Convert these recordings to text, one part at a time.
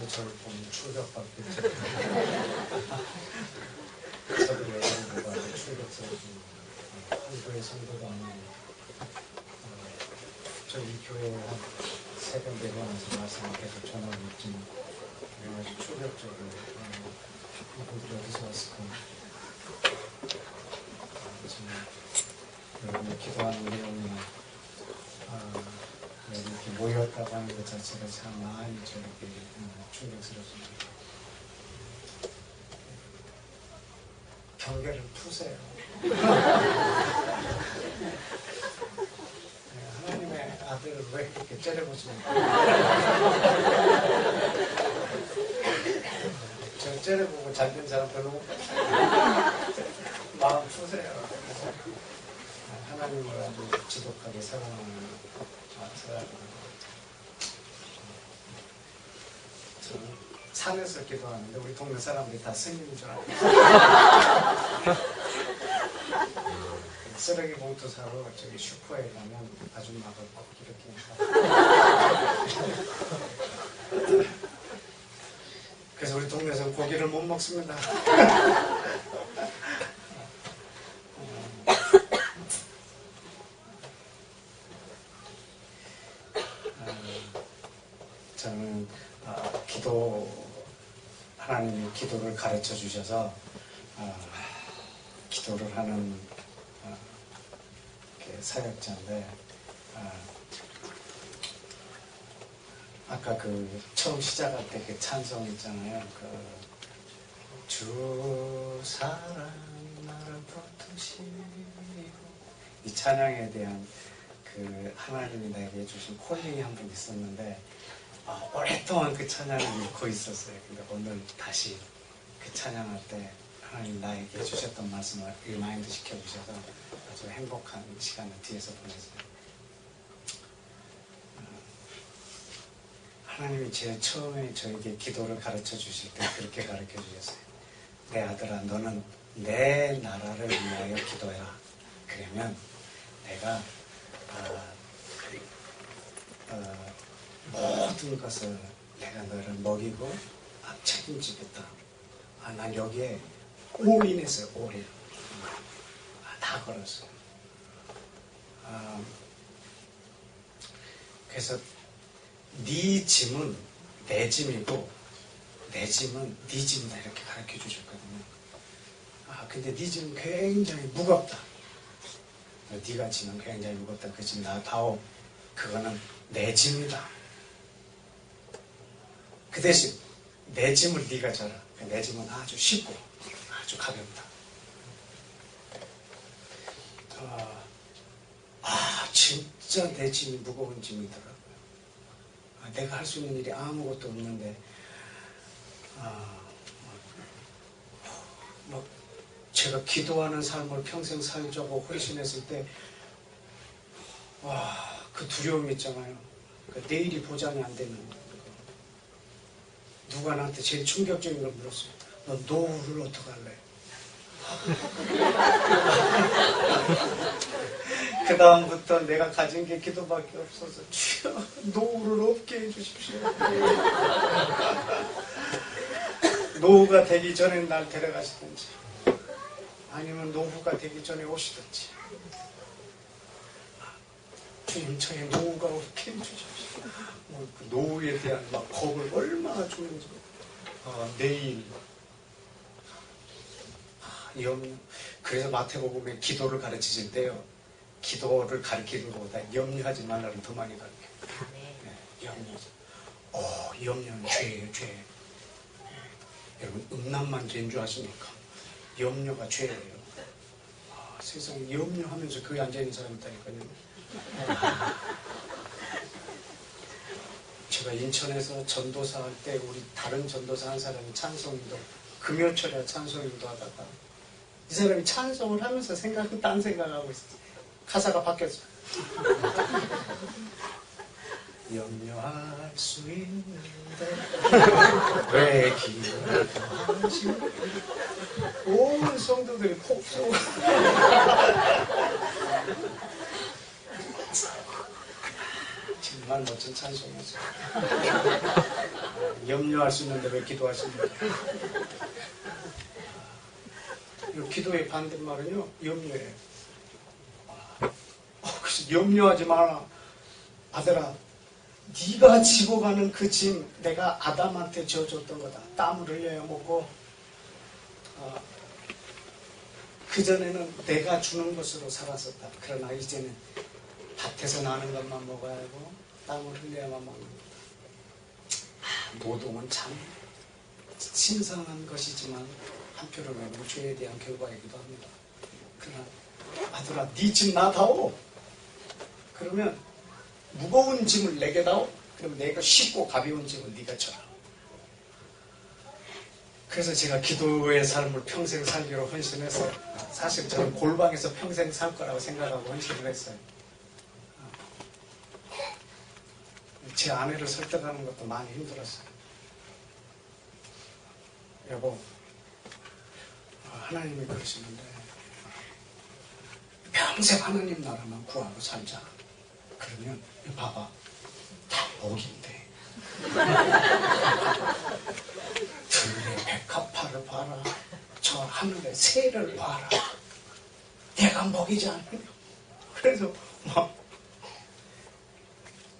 사람들이 저를 보면 충격받겠죠. 저들의 연구가 충격적인 한교의 성도가 아닌 저희 교회에 한 새벽 4번에서 말씀을 계속 전하고 있지만 아주 충격적으로 이분들이 어디서 왔을까. 정말 여러분이 기도하는 내용이나 이렇게 모였다고 하는 것 자체가 참 많이 저에게 충격스럽습니다. 경계를 푸세요. 하나님의 아들을 왜 그렇게 째려보십니까? 저 째려보고 잘된 사람 별로 못 봤어요. 마음 푸세요. 하나님을 아주 지독하게 사랑하는 사람입니다. 저는 산에서 기도하는데 우리 동네 사람들이 다 스님인 줄 알고 쓰레기 봉투 사러 저기 슈퍼에 가면 아줌마가 꼭 이렇게 그래서 우리 동네에서 고기를 못 먹습니다. 저는 하나님이 기도를 가르쳐 주셔서 기도를 하는 사역자인데 아까 처음 시작할 때 그 찬송 있잖아요. 주 사랑이 나를 붙드시고 이 찬양에 대한 하나님이 나에게 주신 콜링이 한 번 있었는데 오랫동안 그 찬양을 읽고 있었어요. 근데 오늘 다시 그 찬양할 때 하나님 나에게 주셨던 말씀을 리마인드 시켜주셔서 아주 행복한 시간을 뒤에서 보냈어요. 하나님이 제일 처음에 저에게 기도를 가르쳐 주실 때 그렇게 가르쳐 주셨어요. 내 아들아, 너는 내 나라를 위하여 기도해라. 그러면 내가 모든 것을 내가 너를 먹이고 책임지겠다. 난 여기에 올인했어요. 올인. 다 걸었어요. 그래서 네 짐은 내 짐이고 내 짐은 네 짐이다 이렇게 가르쳐 주셨거든요. 근데 네 짐은 굉장히 무겁다. 네가 짐은 굉장히 무겁다. 그 짐 나 다오. 그거는 내 짐이다. 그 대신 내 짐을 네가 져라. 내 짐은 아주 쉽고 아주 가볍다. 진짜 내 짐이 무거운 짐이더라고요. 내가 할 수 있는 일이 아무것도 없는데 제가 기도하는 삶을 평생 살자고 헌신했을 때 그 두려움이 있잖아요. 내일이 보장이 안 되는 거. 누가 나한테 제일 충격적인 걸 물었어요. 너 노후를 어떡할래? 그 다음부터 내가 가진 게 기도밖에 없어서 주여 노후를 없게 해주십시오. 노후가 되기 전에 날 데려가시든지 아니면 노후가 되기 전에 오시든지 주님 저의 노후가 없게 해주십시오. 그 노후에 대한 겁을 얼마나 주는지 내일 염려. 그래서 마태복음에 기도를 가르치실 때요. 기도를 가르치는 것보다 염려하지 말라는 더 많이 가르쳐요. 네, 염려. 염려는 죄예요, 죄. 여러분, 음란만 죄인 줄 아십니까? 염려가 죄예요. 세상에 염려하면서 거기 앉아있는 사람이 있다니까요. 제가 인천에서 전도사 할 때 우리 다른 전도사 한 사람이 찬송인도 금요철에 찬송인도 하다가 이 사람이 찬송을 하면서 딴 생각하고 있었어요. 가사가 바뀌었어요. 염려할 수 있는데 왜 기도하지? 온 성도들이 폭 쏘고 정말 멋진 찬송이었어요. 염려할 수 있는데 왜 기도하십니까? 기도의 반대말은요, 염려예요. 그래서 염려하지 마라. 아들아, 네가 지고 가는 그 짐 내가 아담한테 져줬던 거다. 땀을 흘려야 먹고 그전에는 내가 주는 것으로 살았었다. 그러나 이제는 밭에서 나는 것만 먹어야 하고 땀을 흘려야만 먹는 거다. 노동은 참 신성한 것이지만 한편으로는 죄에 대한 결과이기도 합니다. 그러나 아들아, 네 짐 나다오. 그러면 무거운 짐을 내게 다오. 그러면 내가 쉽고 가벼운 짐을 네가 져라. 그래서 제가 기도의 삶을 평생 살기로 헌신해서 사실 저는 골방에서 평생 살 거라고 생각하고 헌신을 했어요. 제 아내를 설득하는 것도 많이 힘들었어요. 여보, 하나님이 그러시는데 평생 하나님 나라만 구하고 살자. 그러면 봐봐, 다 복인데 들의 백합화를 봐라, 저 하늘의 새를 봐라, 내가 먹이지 않느냐. 그래서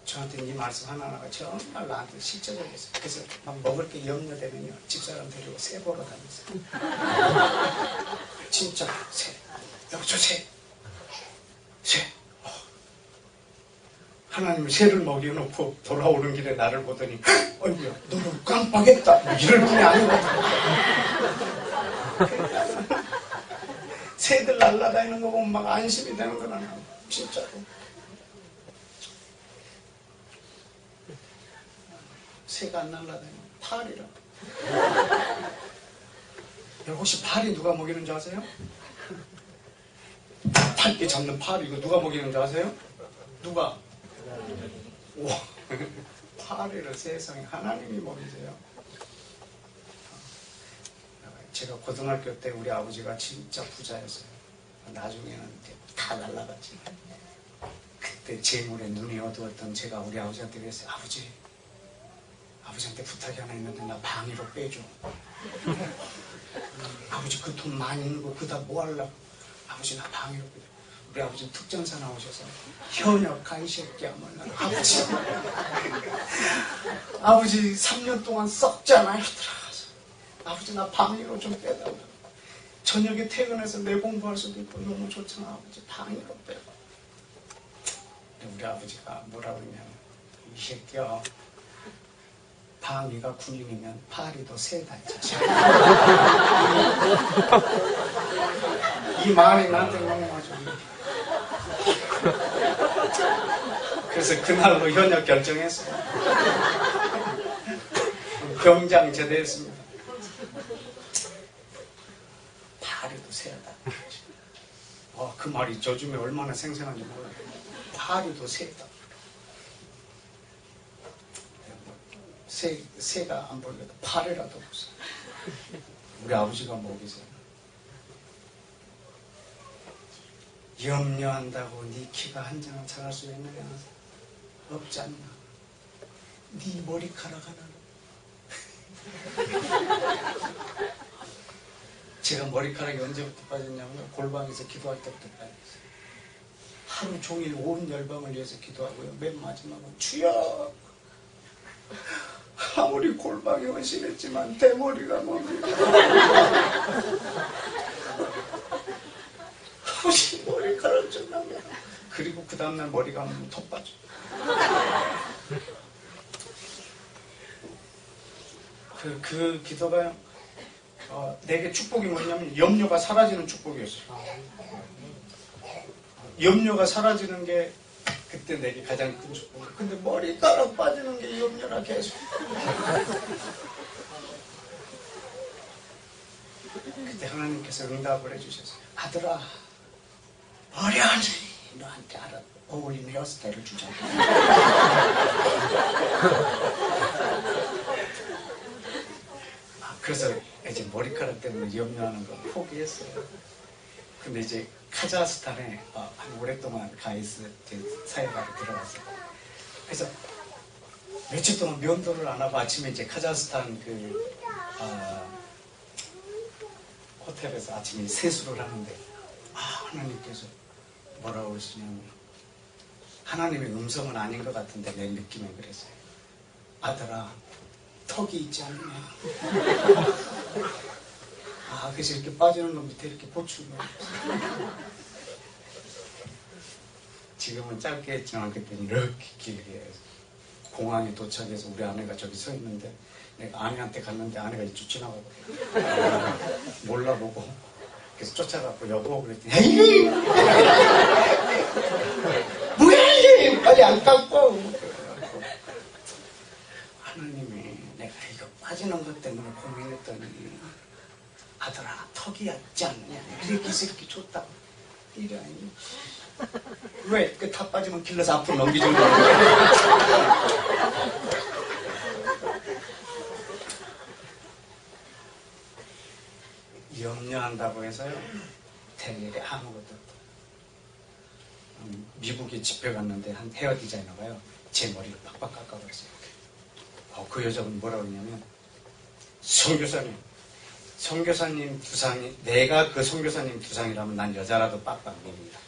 저한테 이 말씀 하나하나가 정말 나한테 실제적이었어요. 그래서 막 먹을 게 염려되면요, 집사람 데리고 새 보러 다녔어요. 진짜 새, 여기 저 새. 하나님이 새를 먹여놓고 돌아오는 길에 나를 보더니 어이구야, 너는 깜빡했다, 이럴 분이 아니거든. 새들 날아다니는 거 보면 막 안심이 되는 거나, 진짜로. 새가 안 날아다니면 파리라. 혹시 파리 누가 먹이는 줄 아세요? 탈게 잡는 파리 이거 누가 먹이는 줄 아세요? 누가? 와, 파리를 세상에 하나님이 먹이세요. 제가 고등학교 때 우리 아버지가 진짜 부자였어요. 나중에는 다 날라갔지만 그때 재물에 눈이 어두웠던 제가 우리 아버지한테 그랬어요. 아버지한테 부탁이 하나 있는데 나 방위로 빼줘. 아버지 그 돈 많이 있는 거 그다 뭐 하려고. 아버지 나 방위로 빼줘. 우리 아버지는 특전사 나오셔서 현역 간 새끼야 뭐냐. 아버지 3년 동안 썩잖아요. 들어가서 아버지 나 방위로 좀 빼달라고. 저녁에 퇴근해서 내 공부할 수도 있고 너무 좋잖아. 아버지 방위로 빼봐. 우리 아버지가 뭐라고 했냐면 이 새끼야, 방위가 군인이면 파리도 새다. 이 말이 나한테 너무 맞아. 그래서 그날로 현역 결정했어요. 병장 제대했습니다. 파리도 새다. 그 말이 요즘에 얼마나 생생한지 몰라요. 파리도 새다. 새가 안 보이려도 파리라도 없어. 우리 아버지가 먹이세요. 염려한다고 네 키가 한 장을 자랄 수 있느냐? 없지 않나? 네 머리카락 하나는. 제가 머리카락이 언제부터 빠졌냐면 골방에서 기도할 때부터 빠졌어요. 하루 종일 온 열방을 위해서 기도하고요. 맨 마지막은 주여, 아무리 골방에 헌신했지만 대머리가 뭡니까? 아버지 머리카락 좀 나면. 그리고 그 다음날 머리가 하면 더 빠져. 그 기도가요, 내게 축복이 뭐냐면 염려가 사라지는 축복이었어요. 염려가 사라지는 게 그때 내게 가장 큰 축복이에요. 근데 머리카락 빠지는 게 염려라 계속. 그때 하나님께서 응답을 해주셨어요. 아들아, 어려하니 너한테 어울리는 헤어스타일을 주자. 그래서 이제 머리카락 때문에 염려하는 거 포기했어요. 근데 이제 카자흐스탄에 한 오랫동안 가 있을 때 사회가에 들어갔어요. 그래서 며칠 동안 면도를 안 하고 아침에 이제 카자흐스탄 호텔에서 아침에 세수를 하는데 하나님께서 뭐라고 그러시냐면 하나님의 음성은 아닌 것 같은데 내 느낌에 그랬어요. 아들아, 턱이 있지 않냐? 그래서 이렇게 빠지는 거 밑에 이렇게 보충을. 지금은 짧게 했지만 그때는 이렇게 길게 해서 공항에 도착해서 우리 아내가 저기 서 있는데 내가 아내한테 갔는데 아내가 이쪽 지나가고 몰라보고 그래서 쫓아가고 여보 그랬더니 에이! 뭐야 이게! 빨리 안 깎고! 하나님이 내가 이거 빠지는 것 때문에 고민했더니 아들아 턱이 얕지 않느냐 이렇게 해서 이렇게 줬다 이러니 왜? 그 탑 빠지면 길러서 앞으로 넘기는 거야. 염려한다고 해서요 될 일이 아무것도 없다. 미국에 집회 갔는데 한 헤어 디자이너가요 제 머리를 빡빡 깎아버렸어요. 그 여자분이 뭐라고 했냐면 선교사님 두상이 내가 그 선교사님 두상이라면 난 여자라도 빡빡 밉니다.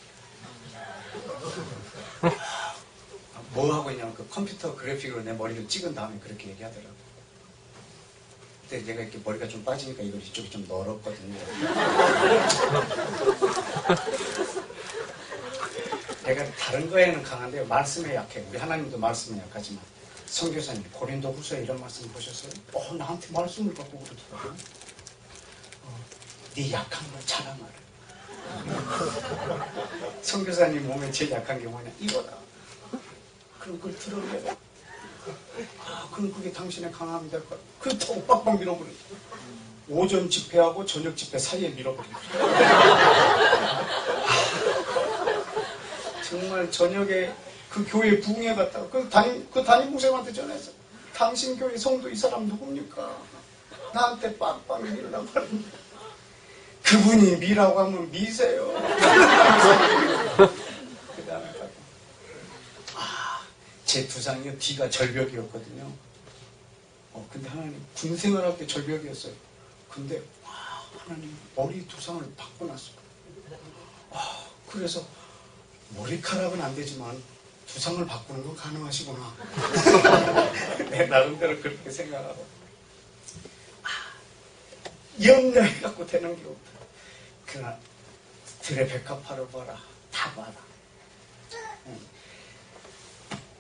뭐 하고 있냐면 그 컴퓨터 그래픽으로 내 머리를 찍은 다음에 그렇게 얘기하더라고. 근데 내가 이렇게 머리가 좀 빠지니까 이걸 이쪽이 좀 넓었거든요. 내가 다른 거에는 강한데요 말씀에 약해. 우리 하나님도 말씀에 약하지만 선교사님 고린도 후서에 이런 말씀 보셨어요? 나한테 말씀을 갖고 그러더라고요. 네 약한 걸 자랑하라. 선교사님 몸에 제일 약한 게 뭐냐? 이거다. 그럼 그걸 들어내라. 그럼 그게 당신의 강함이 될 거야. 그렇다고 빡빡 밀어버려. 오전 집회하고 저녁 집회 사이에 밀어버려. 정말 저녁에 그 교회 부흥회 갔다가 그 담임 목사님한테 전해서 당신 교회 성도 이 사람 누굽니까? 나한테 빡빡 밀으라고 하는데 그분이 미라고 하면 미세요. 그 다음에 제 두상이요 뒤가 절벽이었거든요. 근데 하나님 군생활할 때 절벽이었어요. 근데 하나님 머리 두상을 바꿔놨어요. 그래서 머리카락은 안 되지만 두상을 바꾸는 건 가능하시구나. 내 나름대로 그렇게 생각하고 염려해갖고 되는 게 없다. 그러나 들의 백합화를 봐라. 다 봐라.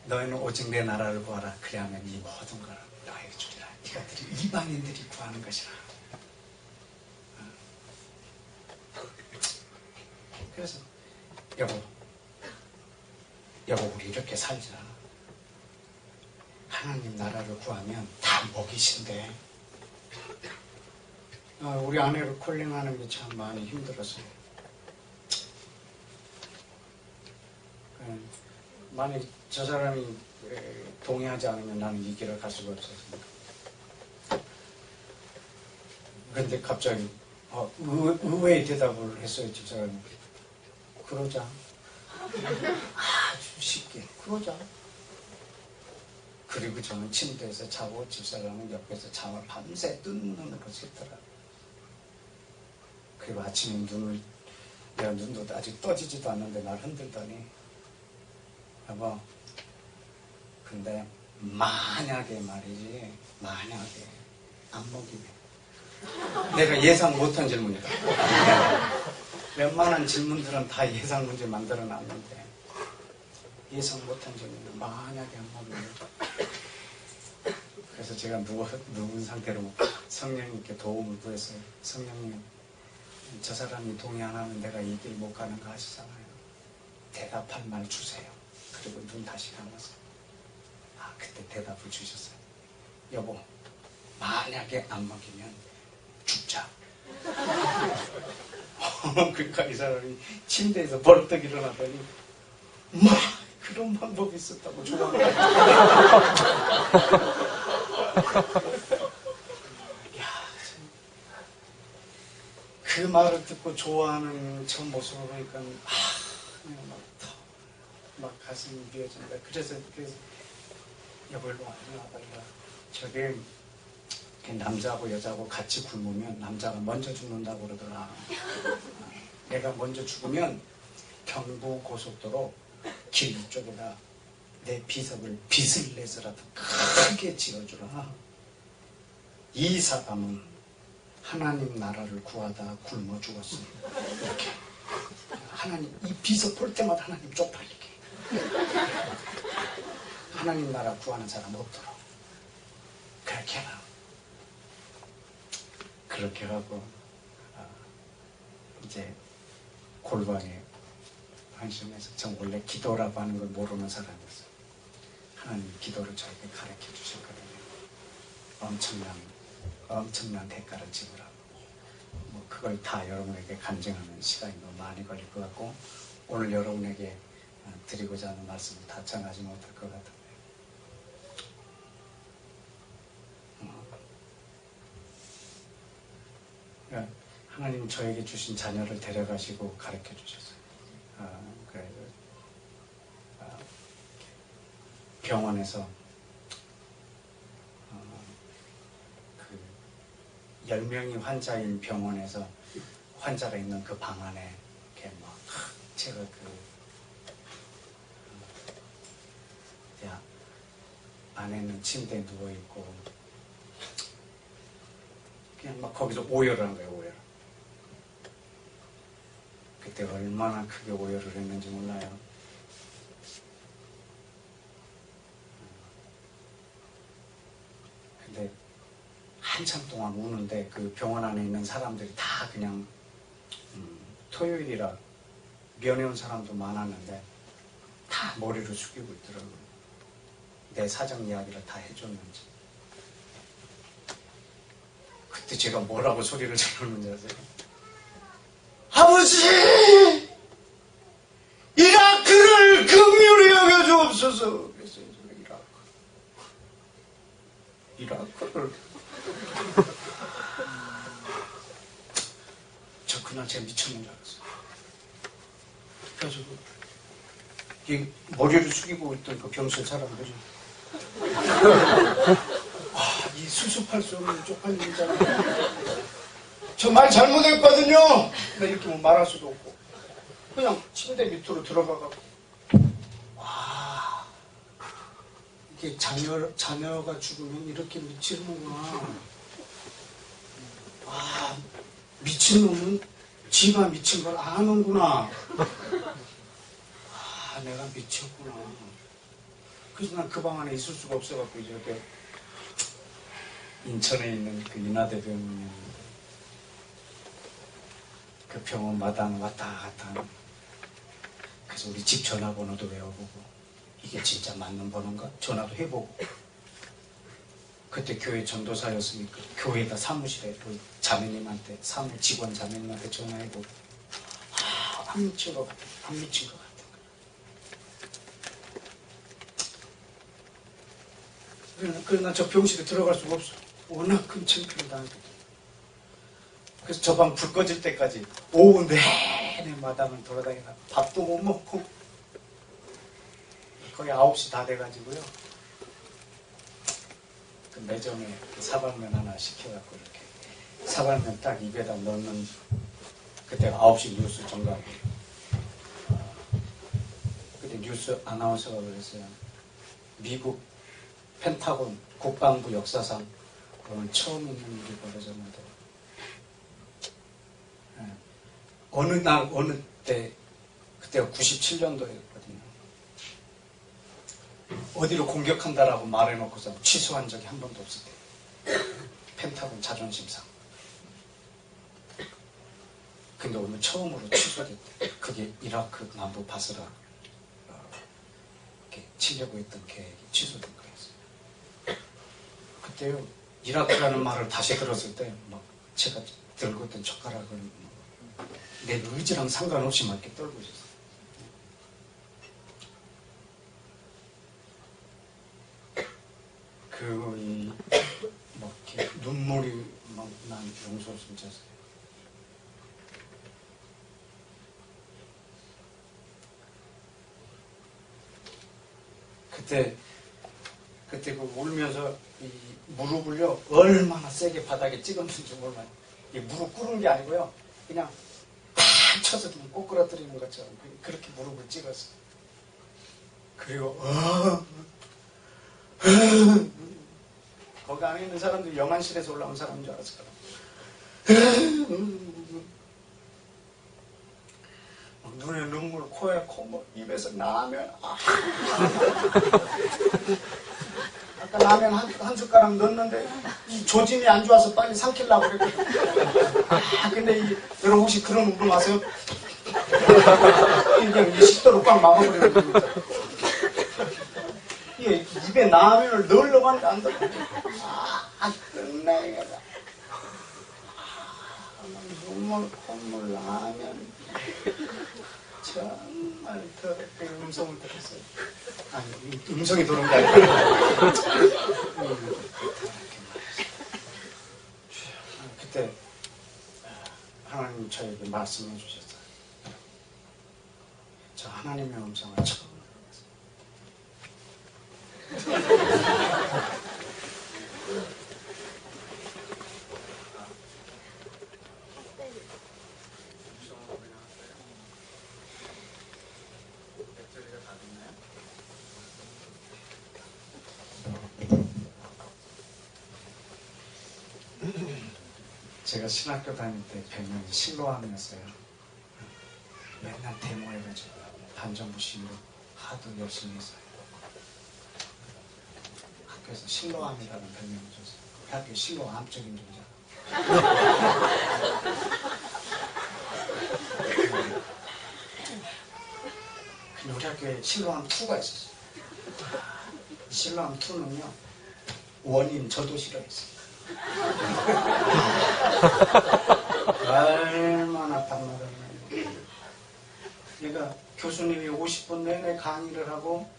너희는 오직 내 나라를 구하라. 그리하면 이 모든 걸 너에게 주리라. 이것들이 이방인들이 구하는 것이라. 그래서 여보 우리 이렇게 살자. 하나님 나라를 구하면 다 먹이신대. 우리 아내를 콜링하는 게 참 많이 힘들었어요. 만약 저 사람이 동의하지 않으면 나는 이 길을 갈 수가 없었으니까. 그런데 갑자기 의외의 대답을 했어요. 집사람이. 그러자. 아주 쉽게 그러자. 그리고 저는 침대에서 자고 집사람은 옆에서 잠을 밤새 뜬 눈으로 씻더라. 그리고 아침에 내가 눈도 아직 떠지지도 않는데 날 흔들더니 여보 근데 만약에 말이지 만약에 안 먹이면 내가 예상 못한 질문이다. 웬만한 질문들은 다 예상 문제 만들어 놨는데 예상 못한 질문은 만약에 안 먹이면 그래서 제가 누운 상태로 성령님께 도움을 구했어요. 성령님 저 사람이 동의 안 하면 내가 이 길 못 가는 거 아시잖아요. 대답할 말 주세요. 그리고 눈 다시 감았어요. 그때 대답을 주셨어요. 여보 만약에 안 먹이면 죽자. 그러니까 이 사람이 침대에서 벌떡 일어나더니 그런 방법이 있었다고 좋아하는 그 말을 듣고 좋아하는 저 모습을 보니까 막 가슴이 미어진다. 그래서 여보 일로 와, 일로 와봐, 일로 와. 저기 남자하고 여자하고 같이 굶으면 남자가 먼저 죽는다고 그러더라. 내가 먼저 죽으면 경부 고속도로 길 쪽에다 내 비석을 빚을 내서라도 크게 지어주라. 이 사람은 하나님 나라를 구하다 굶어 죽었어. 이렇게 하나님 이 비석 볼 때마다 하나님 쪽팔리게. 하나님 나라 구하는 사람 없도록 그렇게 해라. 그렇게 하고 이제 골방에 한심해서 전 원래 기도라고 하는 걸 모르는 사람이었어요. 하나님 기도를 저에게 가르쳐 주셨거든요. 엄청난 대가를 지불하고 뭐 그걸 다 여러분에게 간증하는 시간이 너무 많이 걸릴 것 같고 오늘 여러분에게 드리고자 하는 말씀을 다 전하지 못할 것 같은데 하나님 저에게 주신 자녀를 데려가시고 가르쳐 주셨어요. 그래서 병원에서 그 10명이 환자인 병원에서 환자가 있는 그 방 안에 이렇게 막 제가 안에 있는 침대에 누워 있고 그냥 막 거기서 오열을 한 거예요. 오열. 그때 얼마나 크게 오열을 했는지 몰라요. 근데 한참 동안 우는데 그 병원 안에 있는 사람들이 다 그냥 토요일이라 면회 온 사람도 많았는데 다 머리를 숙이고 있더라고요. 내 사정 이야기를 다 해줬는지. 그때 제가 뭐라고 소리를 지르는지 아세요? 아버지! 이라크를 긍휼히 여겨주옵소서. 그래서 이라크를 저 그날 제가 미쳤는 줄 알았어요. 그래서 이 머리를 숙이고 있던 그 병실 사람들이 이 수습할 수 없는 쪽팔린 자가 저 말 잘못했거든요. 근데 이렇게 뭐 말할 수도 없고 그냥 침대 밑으로 들어가고 와 이게 자녀가 죽으면 이렇게 미치는구나. 와 미친놈은 지가 미친 걸 아는구나. 내가 미쳤구나. 그래서 난 그 방 안에 있을 수가 없어갖고 이제 인천에 있는 그 인하대병원 그 병원 마당 왔다 갔다 하는. 그래서 우리 집 전화번호도 외워보고 이게 진짜 맞는 번호인가? 전화도 해보고. 그때 교회 전도사였으니까 교회에다 사무실에 그 자매님한테 사무 직원 자매님한테 전화해보고 안 미친 것 같아. 안 미친 것 같아. 그래서 난 저 병실에 들어갈 수가 없어. 워낙 큰 창피를 당하거든. 그래서 저 방 불 꺼질 때까지 오후 내내 마당을 돌아다니다 밥도 못 먹고 거의 9시 다 돼가지고요. 그 매점에 사발면 하나 시켜갖고 이렇게 사발면 딱 입에다 넣는 그때가 9시 뉴스 정각. 그때 뉴스 아나운서가 그랬어요. 미국 펜타곤 국방부 역사상 그건 처음 있는 일이 벌어졌는데 어느 날 어느 때 그때가 97년도였거든요. 어디로 공격한다라고 말해놓고서 취소한 적이 한 번도 없었대요. 펜타곤 자존심상. 근데 오늘 처음으로 취소됐대. 그게 이라크 남부 바스라 이렇게 치려고 했던 계획이 취소된 거였어요. 그때요 이라크라는 말을 다시 들었을 때 막 제가 들고 있던 젓가락을 내 의지랑 상관없이 막 이렇게 떨고 있었어요. 막 이렇게 눈물이 막 난 용서를 진짜어요. 그때 그때 그 울면서 이 무릎을요 얼마나 세게 바닥에 찍었는지 몰라요. 이 무릎 꿇은 게 아니고요, 그냥 팍 쳐서 좀 꼬꾸라뜨리는 것처럼 그렇게 무릎을 찍었어요. 그리고 거기 안에 있는 사람들이 영안실에서 올라온 사람인 줄 알았을 거예요. 눈에 눈물, 코에 콧물, 입에서 라면. 아까 라면 한 숟가락 넣었는데 이 조짐이 안 좋아서 빨리 삼키려고 그랬거든요. 근데 여러분 혹시 그런 울음 아세요? 그냥 이 식도로 꽉 막아버리는 겁니다. 이게 입에 라면을 넣으려고 하는데 안 들어. 끝내겠다. 눈물, 콧물, 라면. 정말 더럽게 음성을 들었어요. 아니, 음성이 들어온 게 아니고. 그때 하나님 저에게 말씀해 주셨어요. 저 하나님의 음성을 처음 들었어요. 제가 신학교 다닐 때 별명이 실로암이었어요. 맨날 데모해가지고 반정부 시위로 하도 열심히 했어요. 학교에서 실로암이라는 별명을 줬어요. 학교 실로암적인 존재. 근데 우리 학교에 실로암 2가 있었어요. 실로암 2는요, 원인 저도 싫어했어요. 얼마나 반말했나요. 그러니까 교수님이 50분 내내 강의를 하고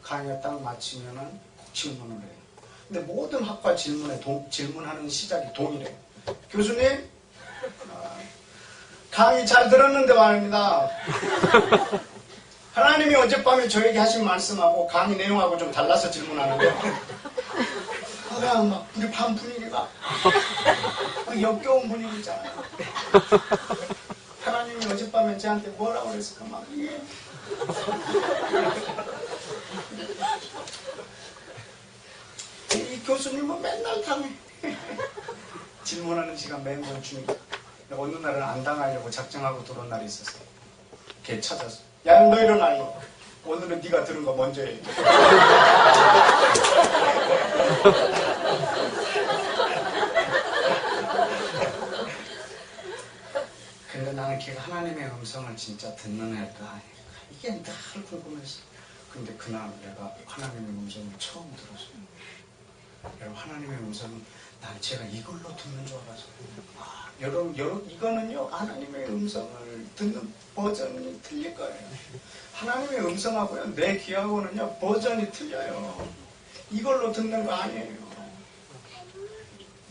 강의가 딱 마치면은 꼭 질문을 해요. 근데 모든 학과 질문하는 시작이 동일해요. 교수님, 강의 잘 들었는데 말입니다. 하나님이 어젯밤에 저에게 하신 말씀하고 강의 내용하고 좀 달라서 질문하는데, 그냥 막 우리 반 분위기가 그 역겨운 분위기 있잖아요. 하나님이 어젯밤에 저한테 뭐라고 그랬을까 막 이게. 이 교수님은 맨날 당해. 질문하는 시간 매번 주니까. 어느 날은 안 당하려고 작정하고 들어온 날이 있었어요. 걔 찾아서, 야 너 일어나 이거. 오늘은 네가 들은 거 먼저 해. 근데 나는 걔가 하나님의 음성을 진짜 듣는 애일까, 이게 늘 궁금했어. 근데 그날 내가 하나님의 음성을 처음 들었어요. 여러분, 하나님의 음성은 난 제가 이걸로 듣는 줄 알았어요. 여러분 이거는요, 하나님의 음성을 듣는 버전이 틀릴 거예요. 하나님의 음성하고요, 내 귀하고는요 버전이 틀려요. 이걸로 듣는 거 아니에요.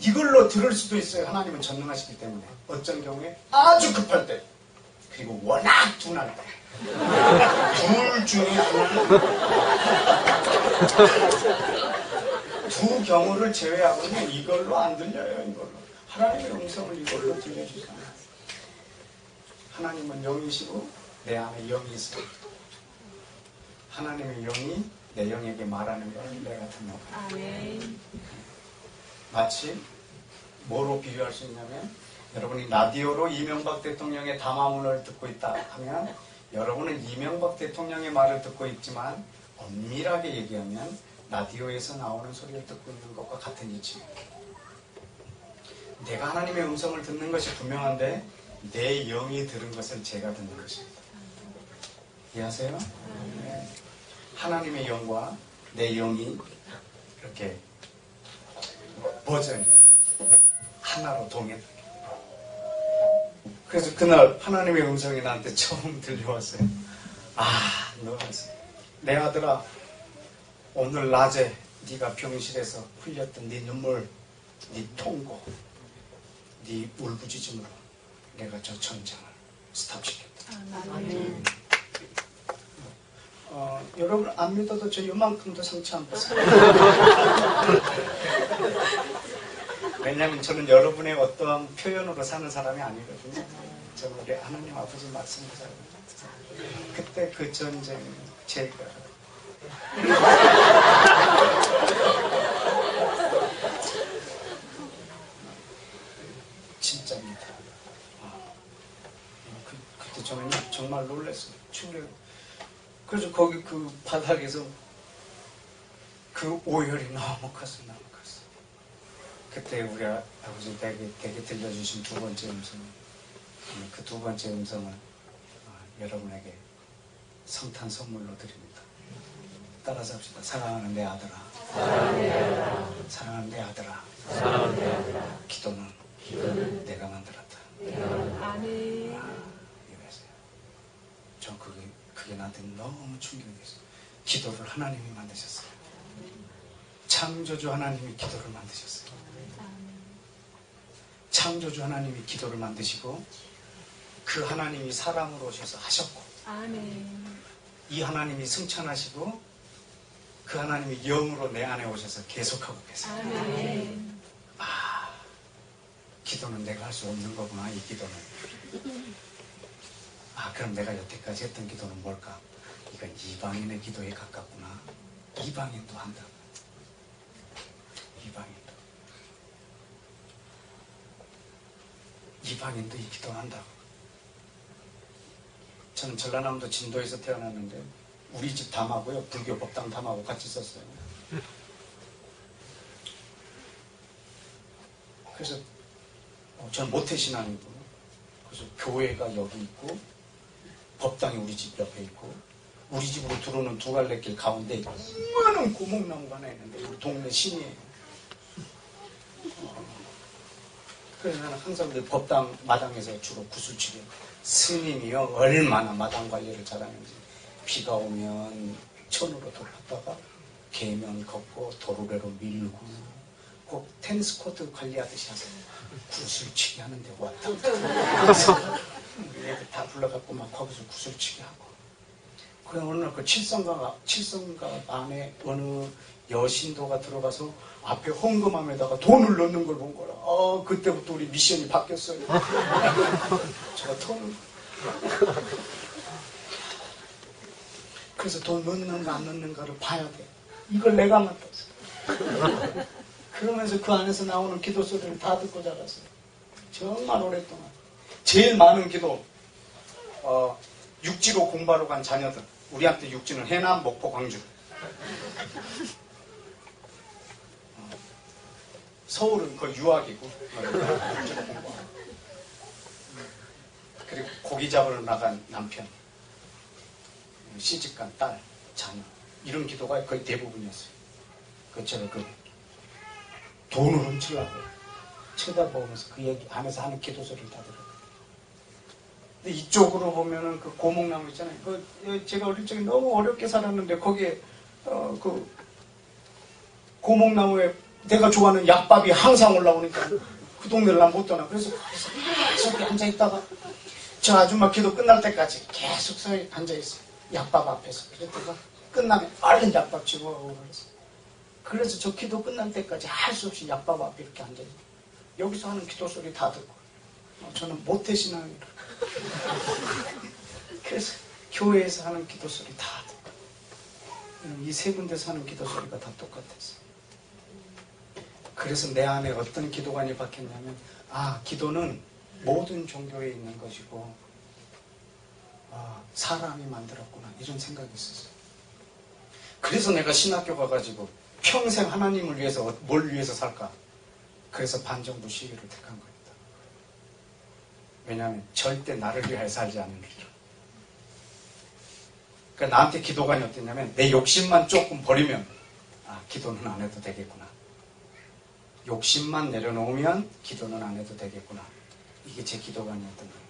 이걸로 들을 수도 있어요. 하나님은 전능하시기 때문에. 어떤 경우에 아주 급할 때, 그리고 워낙 둔할 때, 둘 중에 하나는, 두 경우를 제외하고는 이걸로 안 들려요. 이걸로. 하나님의 음성을 이걸로 들려주잖아요. 하나님은 영이시고 내 안에 영이 있어요. 하나님의 영이 내 영에게 말하는 걸 내가 듣는 거예요. 마치 뭐로 비유할 수 있냐면, 여러분이 라디오로 이명박 대통령의 담화문을 듣고 있다 하면, 여러분은 이명박 대통령의 말을 듣고 있지만 엄밀하게 얘기하면 라디오에서 나오는 소리를 듣고 있는 것과 같은 이치예요. 내가 하나님의 음성을 듣는 것이 분명한데 내 영이 들은 것을 제가 듣는 것입니다. 이해하세요? 네. 하나님의 영과 내 영이 이렇게 버전이 하나로 동일하게. 그래서 그날 하나님의 음성이 나한테 처음 들려왔어요. 너 내 아들아, 오늘 낮에 네가 병실에서 흘렸던 네 눈물, 네 통고, 네 울부짖음으로 내가 저 전쟁을 스탑시켰다. 여러분 안 믿어도 저 요만큼도 상처 안 받았어요. 왜냐하면 저는 여러분의 어떠한 표현으로 사는 사람이 아니거든요. 저는 우리 하나님 아버지 말씀을 살아요. 그때 그 전쟁 제가 진짜입니다. 그때 저는 정말 놀랐어요. 충격. 그래서 거기 그 바닥에서 그 오열이 너무 컸어요. 너무 컸어요. 그때 우리 아버지 댁에 들려주신 두 번째 음성, 그 두 번째 음성을 여러분에게 성탄 선물로 드립니다. 따라서 합시다. 사랑하는 내 아들아. 사랑하는 내 아들아. 기도는 내가 만들었다. 아멘. 이거였어요. 전 그게 나한테 너무 충격이었어요. 기도를 하나님이 만드셨어요. 창조주 하나님이 기도를 만드셨어요. 창조주 하나님이 기도를 만드시고 그 하나님이 사람으로 오셔서 하셨고 아멘. 이 하나님이 승천하시고 그 하나님이 영으로 내 안에 오셔서 계속하고 계세요. 아멘. 기도는 내가 할 수 없는 거구나. 이 기도는. 그럼 내가 여태까지 했던 기도는 뭘까? 이건 이방인의 기도에 가깝구나. 이방인도 한다. 이방인도 이 기도를 한다고. 저는 전라남도 진도에서 태어났는데 우리 집 담하고요, 불교 법당 담하고 같이 있었어요. 그래서 저는 모태신앙이고, 그래서 교회가 여기 있고 법당이 우리 집 옆에 있고, 우리 집으로 들어오는 두 갈래 길 가운데 이만한 고목나무가 하나 있는데 우리 동네 신이에요. 그래서 나는 항상 그 법당 마당에서 주로 구슬치고, 스님이요 얼마나 마당 관리를 잘하는지 비가 오면 천으로 돌았다가 개면 걷고 도로래로 밀고 꼭 테니스 코트 관리하듯이 하세요. 구슬치기 하는데 왔다 갔다 애들 다 불러갖고 막 거기서 구슬치기 하고. 그래 어느 날 그 칠성가 안에 어느 여신도가 들어가서 앞에 헌금함에다가 돈을 넣는 걸 본 거라. 그때부터 우리 미션이 바뀌었어요. 제가 돈을. 그래서 돈 넣는가 안 넣는가를 봐야 돼. 이걸 내가 만들었어. 그러면서 그 안에서 나오는 기도 소리를 다 듣고 자랐어요. 정말 오랫동안. 제일 많은 기도, 육지로 공부하러 간 자녀들. 우리한테 육지는 해남, 목포, 광주. 서울은 거의 유학이고. 육지로 공부하고. 그리고 고기 잡으러 나간 남편, 시집간 딸, 자녀. 이런 기도가 거의 대부분이었어요. 그처럼 돈을 훔치려고 쳐다보면서 그 얘기 안에서 하는 기도 소리를 다 들어요. 근데 이쪽으로 보면은 그 고목나무 있잖아요. 제가 어릴 적에 너무 어렵게 살았는데 거기에 그 고목나무에 내가 좋아하는 약밥이 항상 올라오니까 그 동네를 난 못 떠나. 그래서 저기 앉아있다가 저 아줌마 기도 끝날 때까지 계속 서 앉아있어요. 약밥 앞에서. 그랬다가 끝나면 얼른 약밥 집어오고 그랬어요. 그래서 저 기도 끝날 때까지 할 수 없이 약밥 앞에 이렇게 앉아있어요. 여기서 하는 기도 소리 다 듣고. 저는 모태신앙이라. 그래서 교회에서 하는 기도 소리 다 듣고. 이 세 군데서 하는 기도 소리가 다 똑같았어요. 그래서 내 안에 어떤 기도관이 박혔냐면, 기도는 모든 종교에 있는 것이고, 사람이 만들었구나. 이런 생각이 있었어요. 그래서 내가 신학교 가가지고 평생 하나님을 위해서 뭘 위해서 살까? 그래서 반정부 시위를 택한 겁니다. 왜냐하면 절대 나를 위하여 살지 않는 길이라. 그러니까 나한테 기도관이 어땠냐면, 내 욕심만 조금 버리면 기도는 안 해도 되겠구나. 욕심만 내려놓으면 기도는 안 해도 되겠구나. 이게 제 기도관이었던 거예요.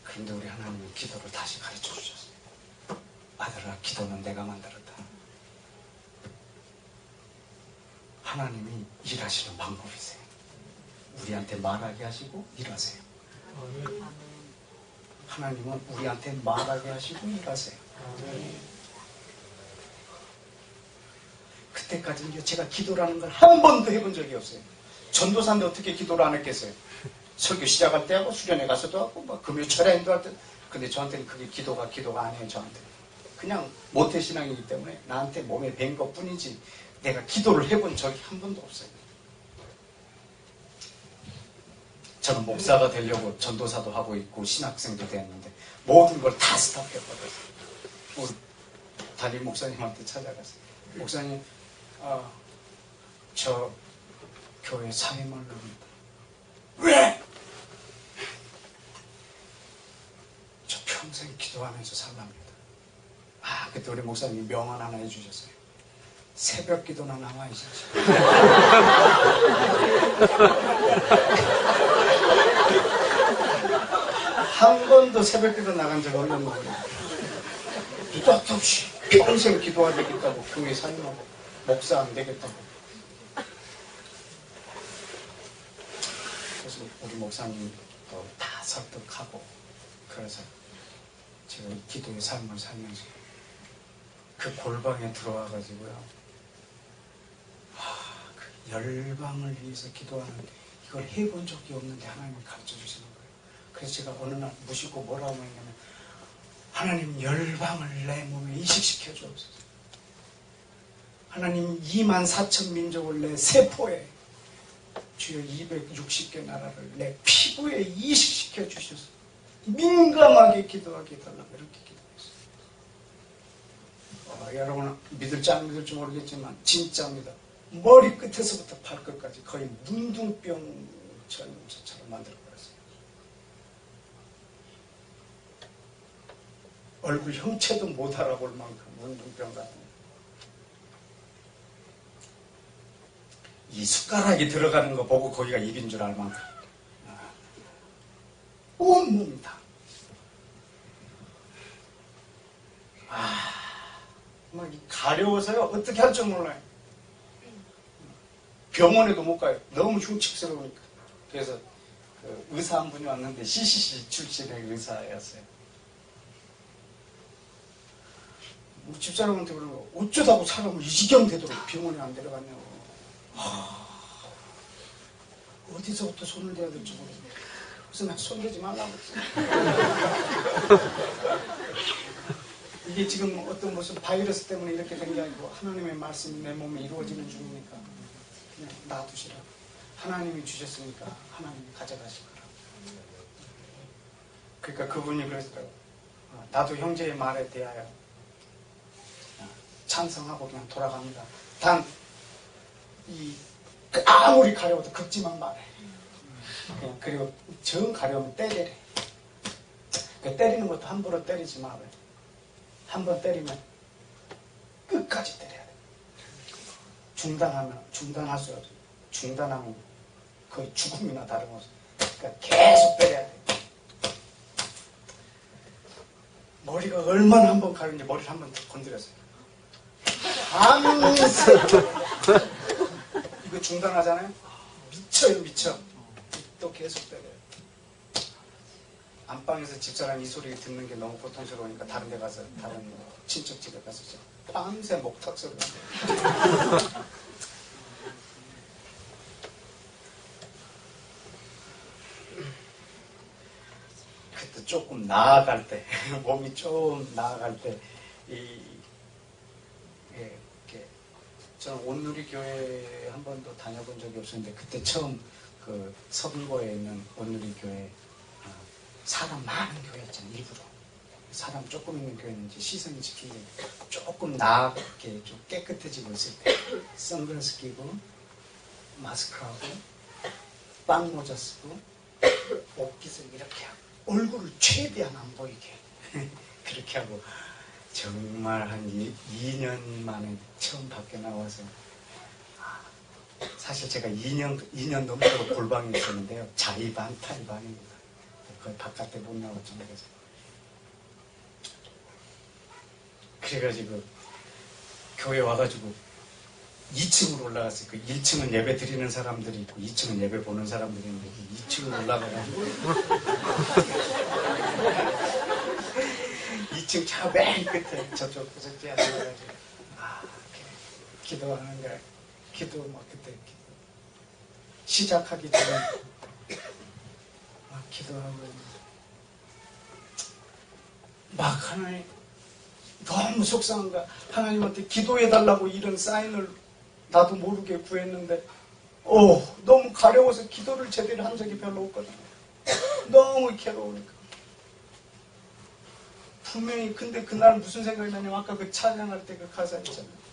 그런데 우리 하나님은 기도를 다시 가르쳐 주셨어요. 아들아, 기도는 내가 만들었다. 하나님이 일하시는 방법이세요. 우리한테 말하게 하시고 일하세요. 하나님은 우리한테 말하게 하시고 일하세요. 그때까지 제가 기도라는 걸 한 번도 해본 적이 없어요. 전도사인데 어떻게 기도를 안 했겠어요? 설교 시작할 때 하고 수련회 가서도 하고 막 금요 철야인도 할 때. 근데 저한테는 그게 기도가 아니에요. 저한테 그냥 모태신앙이기 때문에 나한테 몸에 밴 것 뿐이지 내가 기도를 해본 적이 한 번도 없어요. 저는 목사가 되려고 전도사도 하고 있고 신학생도 됐는데 모든 걸 다 스탑했거든요. 우리 담임 목사님한테 찾아갔어요. 목사님, 저 교회 사임하려고 합니다. 왜? 저 평생 기도하면서 살랍니다. 그때 우리 목사님이 명언 하나 해주셨어요. 새벽 기도나 나와있었지. 한 번도 새벽 기도 나간 적 없는 거예요. 느닷없이 평생 기도해야 되겠다고 교회 사임하고 목사 안 되겠다고. 그래서 우리 목사님도 다 설득하고 그래서 제가 이 기도의 삶을 살면서 그 골방에 들어와가지고요. 그 열방을 위해서 기도하는 이걸 해본 적이 없는데 하나님이 가르쳐 주시는 거예요. 그래서 제가 어느 날 무시고 뭐라고 했냐면 하나님 열방을 내 몸에 이식시켜 주옵소서. 하나님 2만 4천 민족을 내 세포에 주여 260개 나라를 내 피부에 이식시켜 주셔서 민감하게 기도하게 해달라고 이렇게 기도했어요. 여러분 믿을지 안 믿을지 모르겠지만 진짜입니다. 머리 끝에서부터 발끝까지 거의 문둥병처럼 만들어버렸어요. 얼굴 형체도 못 알아볼 만큼 문둥병 같은 이 숟가락이 들어가는 거 보고 거기가 입인 줄 알 만큼 온몸이 다 막 가려워서요 어떻게 할 줄 몰라요. 병원에도 못 가요. 너무 흉측스러우니까. 그래서 그 의사 한 분이 왔는데 CCC 출신의 의사였어요. 우리 집사람한테 그러는 거 어쩌다고 사람을 이 지경 되도록 병원에 안 데려갔냐고. 어디서부터 손을 대야 될지 모르겠어요. 그래서 난 손대지 말라고 했어요. 이게 지금 어떤 무슨 바이러스 때문에 이렇게 된 게 아니고 하나님의 말씀이 내 몸에 이루어지는 중이니까 그냥 놔두시라. 하나님이 주셨으니까 하나님이 가져가실 거라. 그러니까 그분이 그랬어요. 나도 형제의 말에 대하여 찬성하고 그냥 돌아갑니다. 단 아무리 가려워도 긁지만 말해. 그리고 정 가려우면 때리래. 때리는 것도 함부로 때리지 말아요. 한번 때리면 끝까지 때려야 돼. 중단할 수 없어요. 중단하면 거의 죽음이나 다름없어요. 그러니까 계속 때려야 돼. 머리가 얼마나 한번 가는지 머리를 한번 건드렸어요. 밤새 이거 중단하잖아요. 미쳐. 또 계속 때려요. 안방에서 집사람 이 소리 듣는 게 너무 고통스러우니까 다른 데 가서 다른 친척 집에 가서 밤새 목탁 소리가 나요. 그때 조금 나아갈 때 몸이 좀 나아갈 때 저는 온누리 교회 한 번도 다녀본 적이 없었는데 그때 처음 그 서불고에 있는 온누리 교회 사람 많은 교회였잖아요. 일부러 사람 조금 있는 교회는 이제 시선이 집중돼 조금 나게 좀 깨끗해지고 있을 때 선글라스 끼고 마스크하고 빵모자 쓰고 옷깃을 이렇게 하고 얼굴을 최대한 안 보이게 그렇게 하고 정말 한 2년 만에 처음 밖에 나와서 사실 제가 2년 넘도록 골방에 있었는데요. 자의반 탈의반입니다. 거의 바깥에 못 나왔죠. 그래가지고 교회 와가지고 2층으로 올라갔어요. 그 1층은 예배 드리는 사람들이 있고 2층은 예배 보는 사람들이 있는데 2층으로 올라가가지고 2층 차 맨 끝에 저쪽 구석지에 앉아가지고 기도하는 거야. 기도 막 그때 기도. 시작하기 전에 막 기도하고 막 하나님 너무 속상한 거야. 하나님한테 기도해달라고 이런 사인을 나도 모르게 구했는데 너무 가려워서 기도를 제대로 한 적이 별로 없거든. 너무 괴로우니까. 분명히 근데 그날 무슨 생각이 나냐면 아까 그 찬양할 때 그 가사 있잖아요.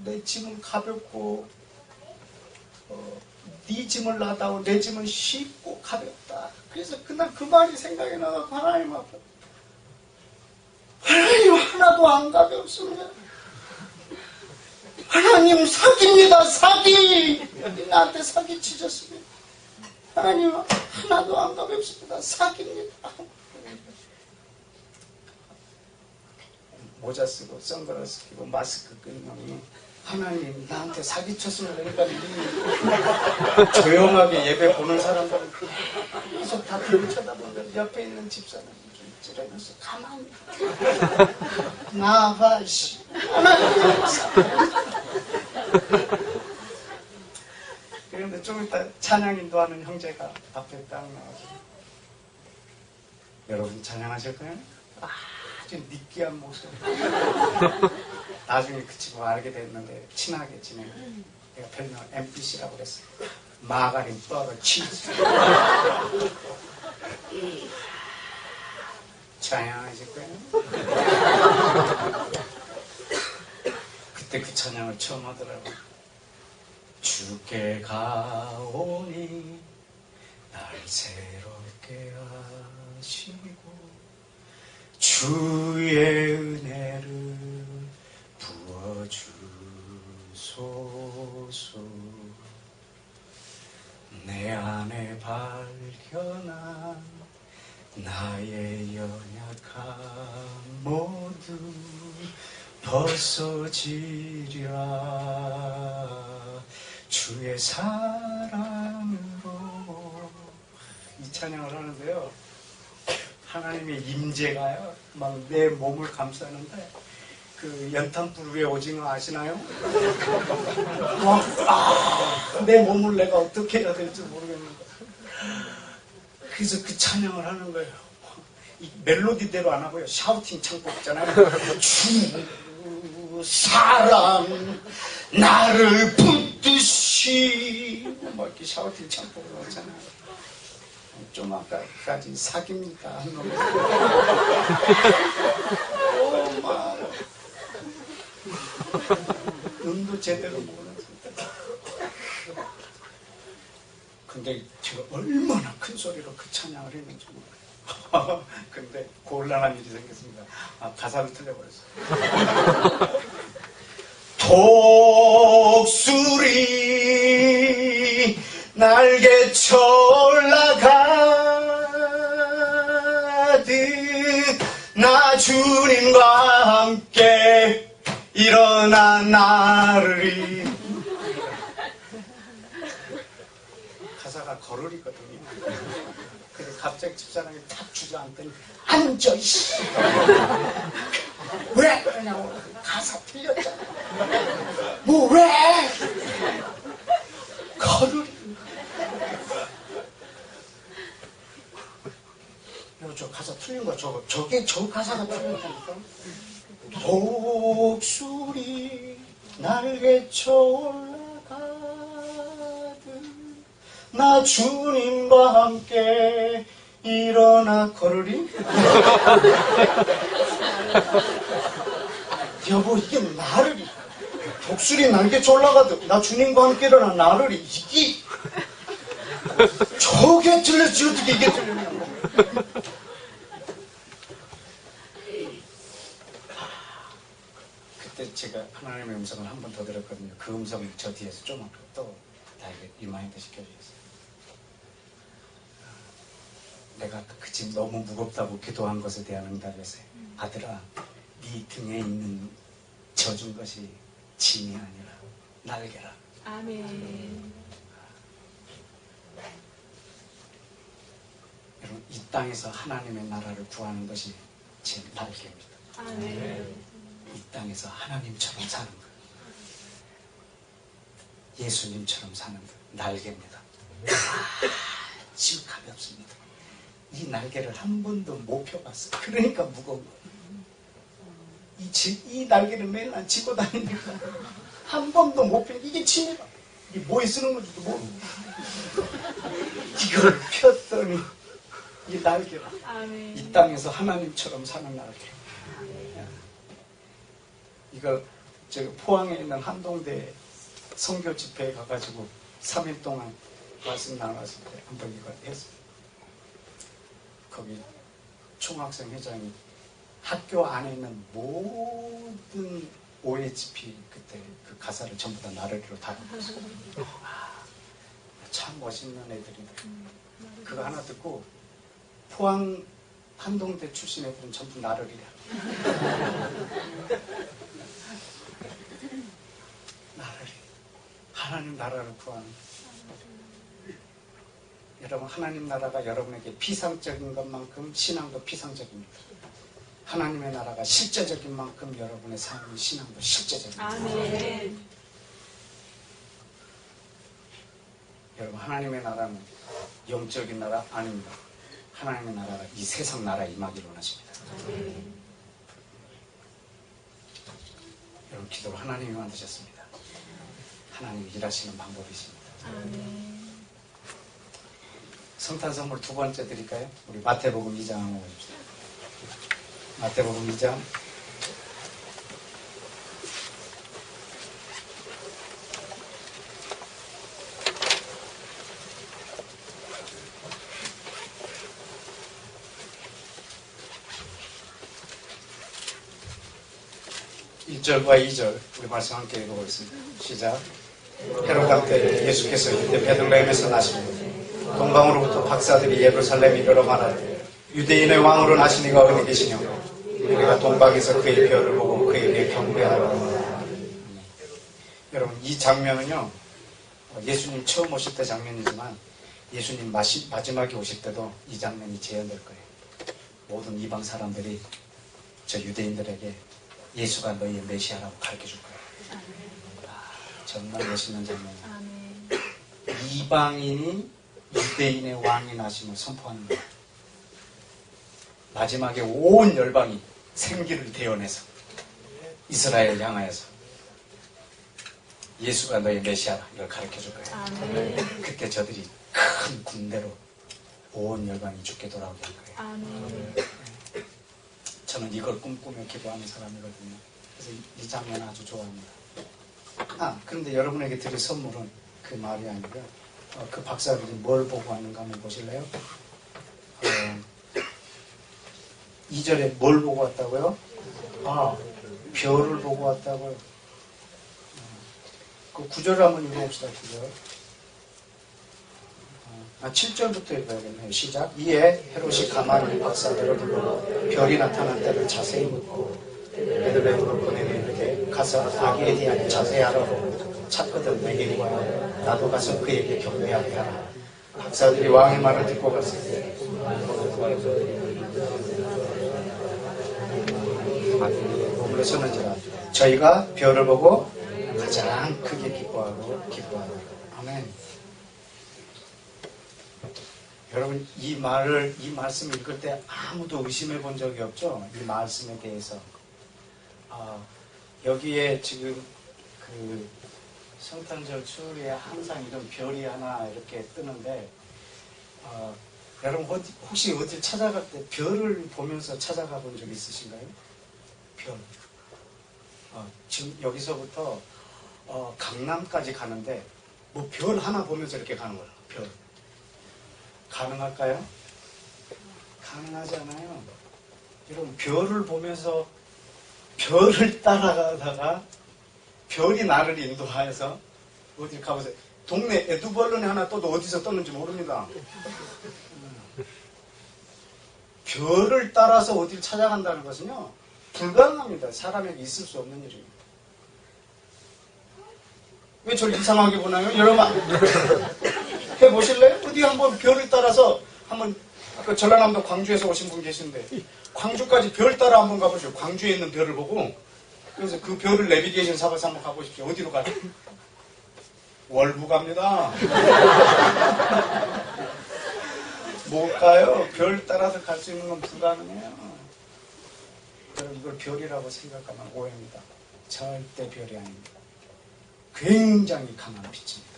내 짐은 가볍고 네 짐을 나다오 내 짐은 쉽고 가볍다. 그래서 그날 그 말이 생각이 나서 하나님 앞에 하나님 하나도 안 가볍습니다. 하나님 사기입니다. 사기. 나한테 사기 치셨습니다. 하나님 하나도 안 가볍습니다. 사기입니다. 모자 쓰고 선글라스 끼고 마스크 끈 놈이 하나님 나한테 사기쳤으면 그러니까 조용하게 예배 보는 사람들은 계속 다 들을 쳐다보면 옆에 있는 집사람이 좀 찌르면서 가만히 나봐 씨 하나님 그런데 좀 이따 찬양 인도하는 형제가 앞에 딱 나와서 여러분 찬양하실 거예요? 아주 느끼한 모습. 나중에 그 친구 알게 됐는데 친하게 지내고 내가 별명 MBC라고 그랬어요. 마가린, 버터, 치즈. 찬양하실 거예요? 그때 그 찬양을 처음 하더라고요. 주께 가오니 날 새롭게 하시고 주의 은혜를 부어주소서. 내 안에 발견한 나의 연약함 모두 벗어지리라 주의 사랑으로. 이 찬양을 하는데요, 하나님의 임재가요 막 내 몸을 감싸는데 그 연탄불 위에 오징어 아시나요? 내 몸을 내가 어떻게 해야 될지 모르겠는데 그래서 그 찬양을 하는 거예요. 이 멜로디대로 안 하고요, 샤우팅 창법 있잖아요. 주 사랑 나를 붙듯이 막 이렇게 샤우팅 창법을 하잖아요. 좀 아까까지 사깁니까? 한 놈이. 눈도 제대로 모르는 상태. 근데 제가 얼마나 큰 소리로 그 찬양을 했는지 몰라요. 근데 곤란한 일이 생겼습니다. 가사를 틀려버렸어요. 독수리 날개쳐 올라가듯 나 주님과 함께 일어나 나르리. 가사가 거르리거든요. 그래서 갑자기 집사람이 탁 주저앉더니 앉아 이씨. 왜 그러냐고. 가사 틀렸잖아. 뭐 왜? 거르리. 저 가사 틀린 거 저게 저 가사가 틀렸다니까. 독수리 날개쳐 올라가듯 나 주님과 함께 일어나 걸으리. 여보 이게 나르리. 독수리 날개쳐 올라가듯 나 주님과 함께 일어나 나르리. 이게 저게 틀렸지 어떻게 이게 틀렸냐고. 그때 제가 하나님의 음성을 한 번 더 들었거든요. 그 음성을 저 뒤에서 좀 또 다르게 리마인드 시켜주셨어요. 내가 그 짐 너무 무겁다고 기도한 것에 대한 응답이었어요. 아들아, 네 등에 있는 져준 것이 짐이 아니라 날개라. 아멘. 여러분, 이 땅에서 하나님의 나라를 구하는 것이 제 날개입니다. 아멘. 이 땅에서 하나님처럼 사는 것, 예수님처럼 사는 것, 날개입니다. 아주 가볍습니다. 이 날개를 한 번도 못 펴봤어요. 그러니까 무거운 거예요. 이 날개를 맨날 짚고 다니니까 한 번도 못 펴. 이게 취미가. 이게 뭐에 쓰는 건지도 모르고. 이걸 폈더니 이 날개를 아멘. 이 땅에서 하나님처럼 사는 날개. 이거 저 포항에 있는 한동대 선교 집회에 가가지고 3일 동안 말씀 나눴을 때 한번 이걸 했어요. 거기 총학생 회장이 학교 안에 있는 모든 OHP 그때 그 가사를 전부 다 나르리로 다루었어요. 참 멋있는 애들이다. 그거 하나 듣고 포항 한동대 출신 애들은 전부 나르리야. 나르리. 하나님 나라를 구하는. 여러분 하나님 나라가 여러분에게 피상적인 것만큼 신앙도 피상적입니다. 하나님의 나라가 실제적인 만큼 여러분의 삶의 신앙도 실제적입니다. 아멘. 여러분 하나님의 나라는 영적인 나라 아닙니다. 하나님의 나라가 이 세상 나라에 임하기를 원하십니다. 아멘. 여러분 기도로 하나님이 만드셨습니다. 하나님이 일하시는 방법이십니다. 아멘. 성탄 선물 두 번째 드릴까요? 우리 마태복음 2장 한번 보십시오. 마태복음 2장 1절과 2절 우리 말씀 함께 읽어보겠습니다. 시작. 헤롯 때 예수께서 유대 베들레헴에서 나시고 동방으로부터 박사들이 예루살렘에 이르러 말하되 유대인의 왕으로 나신 이가 어디 계시냐? 우리가 동방에서 그의 별을 보고 그에게 경배하라. 여러분 이 장면은요 예수님 처음 오실 때 장면이지만 예수님 마지막에 오실 때도 이 장면이 재현될 거예요. 모든 이방 사람들이 저 유대인들에게 예수가 너희의 메시아라고 가르쳐줄 거예요. 정말 멋있는 장면이에요. 아멘. 이방인이 유대인의 왕이 나심을 선포하는 거예요. 마지막에 온 열방이 생기를 대원해서 이스라엘을 향하여서 예수가 너희 메시아라 이걸 가르쳐줄 거예요. 아멘. 그때 저들이 큰 군대로 온 열방이 죽게 돌아오게 할 거예요. 아멘. 저는 이걸 꿈꾸며 기도하는 사람이거든요. 그래서 이 장면 아주 좋아합니다. 그런데 여러분에게 드릴 선물은 그 말이 아니고요. 그 박사들이 뭘 보고 왔는가 한번 보실래요? 2절에 뭘 보고 왔다고요? 별을 보고 왔다고요. 그 9절을 한번 읽어봅시다. 9절. 7절부터 읽어야겠네요. 시작. 이에 헤롯이 가만히 박사들을 불러 별이 나타난 때를 자세히 묻고 베들레헴으로 보내니 이르되 가서 아기에 대한 자세히 알아보고 찾거든 내게 구하여 나도 가서 그에게 경배하게 하라. 박사들이 왕의 말을 듣고 갔을 때 몸으로 서는지라 저희가 별을 보고 가장 크게 기뻐하라. 아멘. 여러분 이 말씀 읽을 때 아무도 의심해 본 적이 없죠? 이 말씀에 대해서. 여기에 지금 그 성탄절 추울에 항상 이런 별이 하나 이렇게 뜨는데 여러분 혹시 어디 찾아갈 때 별을 보면서 찾아가 본 적 있으신가요? 별. 지금 여기서부터 강남까지 가는데 뭐 별 하나 보면서 이렇게 가는 거예요. 별. 가능할까요? 가능하지 않아요. 여러분 별을 보면서 별을 따라가다가 별이 나를 인도하여서 어디 가보세요. 동네 에두벌론에 하나 떠도 어디서 떴는지 모릅니다. 별을 따라서 어디를 찾아간다는 것은요 불가능합니다. 사람에게 있을 수 없는 일입니다. 왜 저를 이상하게 보나요? 여러분 해보실래요? 어디 한번 별을 따라서 한번 그 전라남도 광주에서 오신 분 계신데 광주까지 별 따라 한번 가보시오. 광주에 있는 별을 보고 그래서 그 별을 내비게이션 잡아서 한번 가보십시오. 어디로 가요? 월부 갑니다. 못 가요. 별 따라서 갈 수 있는 건 불가능해요. 여러분 이걸 별이라고 생각하면 오해입니다. 절대 별이 아닙니다. 굉장히 강한 빛입니다.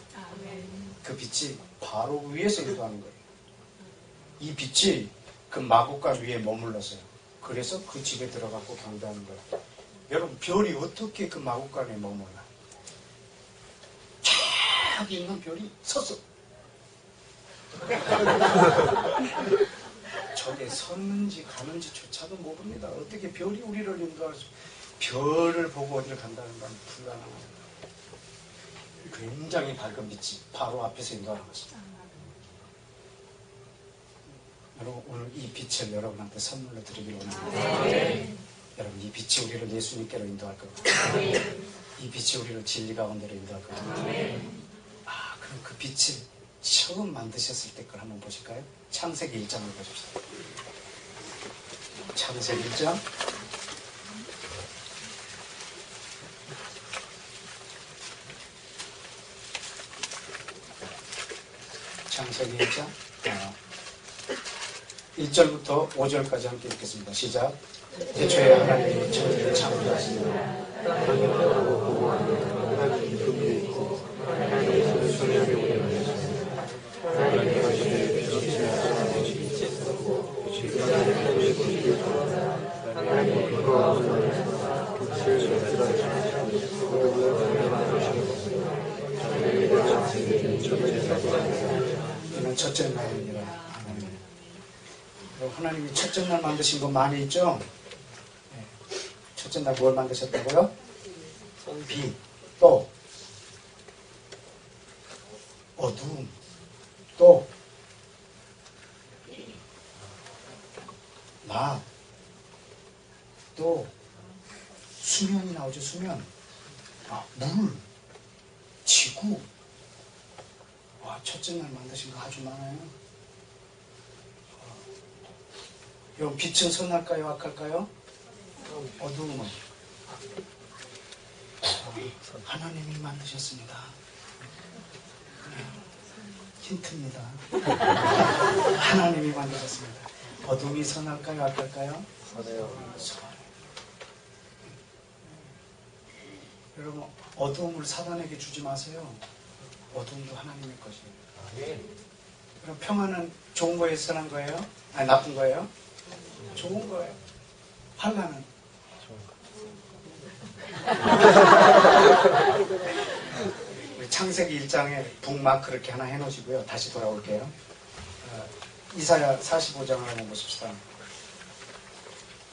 그 빛이 바로 위에서 인도하는 거예요. 이 빛이 그 마구간 위에 머물렀어요. 그래서 그 집에 들어가고 경배하는 거예요. 여러분 별이 어떻게 그 마구간에 머물러요? 저기 있는 별이 섰어. 저게 섰는지 가는지조차도 모릅니다. 어떻게 별이 우리를 인도할 수? 별을 보고 어디를 간다는 건 불가능합니다. 굉장히 밝은 빛이 바로 앞에서 인도하는 것입니다. 여러분 오늘 이 빛을 여러분한테 선물로 드리길 원합니다. 여러분 이 빛이 우리를 예수님께로 인도할 겁니다. 이 빛이 우리를 진리 가운데로 인도할 겁니다. 그럼 그 빛을 처음 만드셨을 때 걸 한번 보실까요? 창세기 1장을 보십시다. 창세기 1장 창세기 1장 1절부터 5절까지 함께 읽겠습니다. 시작. 태초에 하나님이 천지를 창조하시니라. 이는 첫째 날이니라. 하나님이 첫째 날 만드신 거 많이 있죠? 첫째 날 뭘 만드셨다고요? 빛, 또 어두움, 또 낮, 또 수면이 나오죠. 수면, 물, 지구. 첫째 날 만드신 거 아주 많아요. 여러분 빛은 선할까요? 악할까요? 어두움은 하나님이 만드셨습니다. 힌트입니다. 하나님이 만드셨습니다. 어둠이 선할까요? 악할까요? 선해요. 여러분 어두움을 사단에게 주지 마세요. 어둠도 하나님의 것이에요. 그럼 평화는 좋은 거에 선한 거예요? 아니 나쁜 거예요? 좋은 거예요. 환난은 창세기 1장에 북마크 이렇게 하나 해놓으시고요. 다시 돌아올게요. 이사야 45장을 한번 보십시다.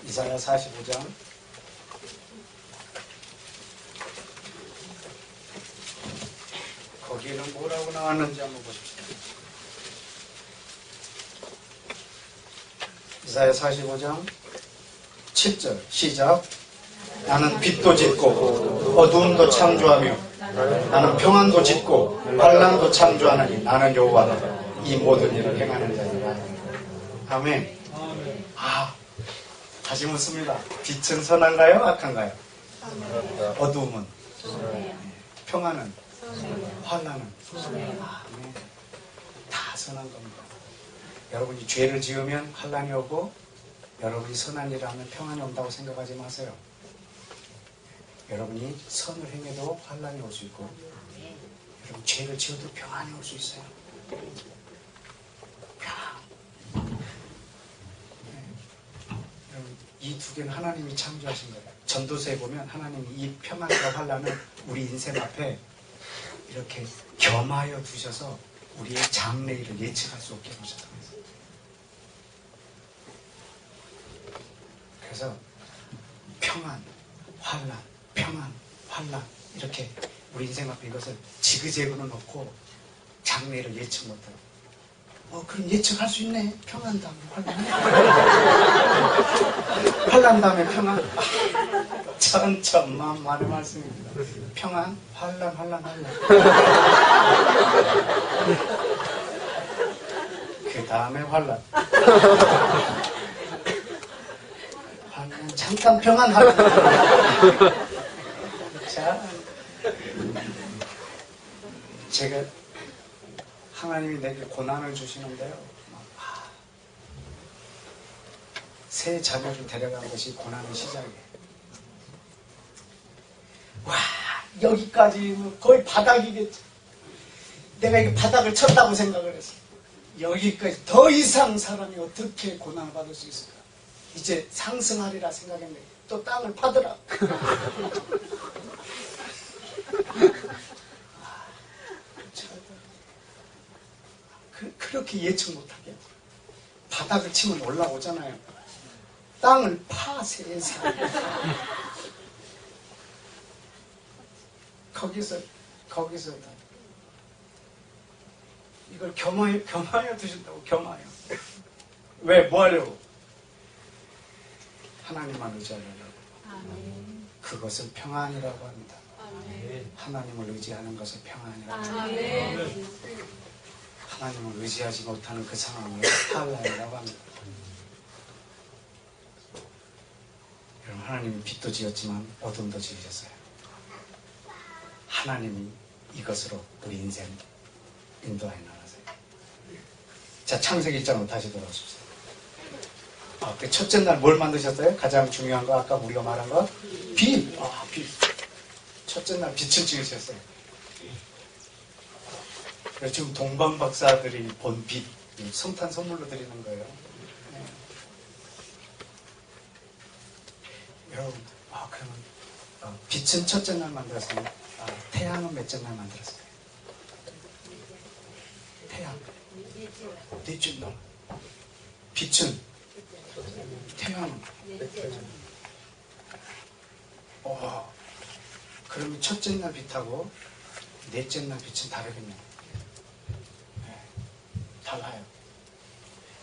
이사야 45장 거기에는 뭐라고 나왔는지 한번 보십시다. 이사야 45장 7절 시작. 나는 빛도 짓고 어두움도 창조하며 나는 평안도 짓고 환난도 창조하느니 나는 여호와다. 이 모든 일을 행하는 자니라. 아멘. 다시 묻습니다. 빛은 선한가요? 악한가요? 어두움은? 평안은? 환난은? 아멘. 다 선한 겁니다. 여러분이 죄를 지으면 환난이 오고 여러분이 선한 일을 하면 평안이 온다고 생각하지 마세요. 여러분이 선을 행해도 환난이 올 수 있고 여러분 죄를 지어도 평안이 올 수 있어요. 여러분 이 두 개는 하나님이 창조하신 거예요. 전도서에 보면 하나님이 이 평안과 환난을 우리 인생 앞에 이렇게 겸하여 두셔서 우리의 장래일을 예측할 수 없게 하셨다고 했어요. 그래서 평안, 환난, 평안, 환난 이렇게 우리 인생 앞에 이것을 지그재그로 놓고 장래를 예측 못하고 그럼 예측할 수 있네. 평안 다음에 환난 환난 다음에 평안 천천만만의 말씀입니다. 평안, 환난, 환난, 환난 그 다음에 환난 그냥 잠깐 평안하고. 자, 제가 하나님이 내게 고난을 주시는데요. 새 자녀를 데려간 것이 고난의 시작이에요. 와, 여기까지 거의 바닥이겠지. 내가 이게 바닥을 쳤다고 생각을 했어. 여기까지 더 이상 사람이 어떻게 고난을 받을 수 있을까? 이제 상승하리라 생각했는데 또 땅을 파더라. 그렇게 예측 못하게 바닥을 치면 올라오잖아요. 땅을 파 세상. 거기서 이걸 겸하여 두신다고. 겸하여. 왜? 뭐 하려고? 하나님만 의지하려고. 그것을 평안이라고 합니다. 하나님을 의지하는 것을 평안이라고 합니다. 하나님을 의지하지 못하는 그 상황을 환란이라고 합니다. 여러분, 하나님이 빛도 지었지만 어둠도 지으셨어요. 하나님이 이것으로 우리 인생 인도하여 나가세요. 자, 창세기 1장으로 다시 돌아오십시오. 그 첫째 날 뭘 만드셨어요? 가장 중요한 거, 아까 우리가 말한 거? 빛! 빛. 첫째 날 빛을 지으셨어요. 그래서 지금 동방 박사들이 본 빛, 성탄 선물로 드리는 거예요. 네. 여러분, 그러면 빛은 첫째 날 만들었어요. 태양은 몇째 날 만들었어요? 태양. 넷째 날. 빛은? 태양은? 그러면 첫째 날 빛하고 넷째 날 빛은 다르겠네요. 네, 달라요.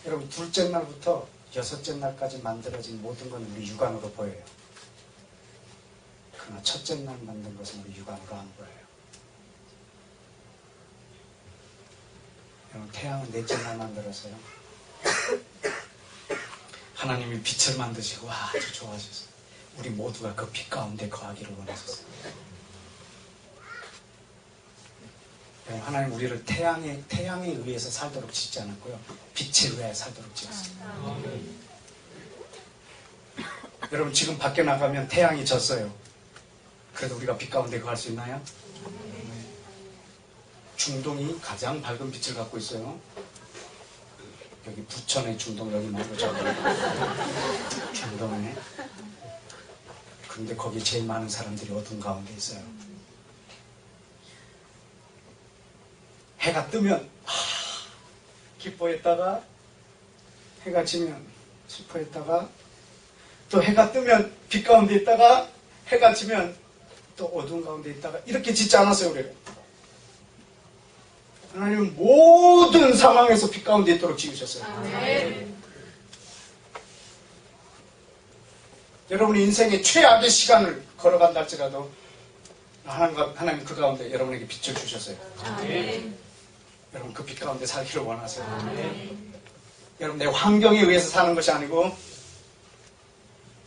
여러분, 둘째 날부터 여섯째 날까지 만들어진 모든 건 우리 육안으로 보여요. 그러나 첫째 날 만든 것은 우리 육안으로 안 보여요. 여러분, 태양은 넷째 날 만들었어요. 하나님이 빛을 만드시고 아주 좋아하셨어요. 우리 모두가 그 빛 가운데 거하기를 원하셨어요. 하나님 우리를 태양에 의해서 살도록 짓지 않았고요. 빛에 의해 살도록 지었어요. 여러분, 지금 밖에 나가면 태양이 졌어요. 그래도 우리가 빛 가운데 거할 수 있나요? 중동이 가장 밝은 빛을 갖고 있어요. 여기 부천의 중동, 여기 말고 저기 중동에. 그런데 거기 제일 많은 사람들이 어둠 가운데 있어요. 해가 뜨면 기뻐했다가 해가 지면 슬퍼했다가 또 해가 뜨면 빛 가운데 있다가 해가 지면 또 어두운 가운데 있다가 이렇게 짓지 않았어요. 우리를. 하나님은 모든 상황에서 빛 가운데 있도록 지으셨어요. 아멘. 여러분이 인생의 최악의 시간을 걸어간다 할지라도 하나님 그 가운데 여러분에게 빛을 주셨어요. 아멘. 여러분, 그 빛 가운데 살기를 원하세요. 아멘. 여러분, 내 환경에 의해서 사는 것이 아니고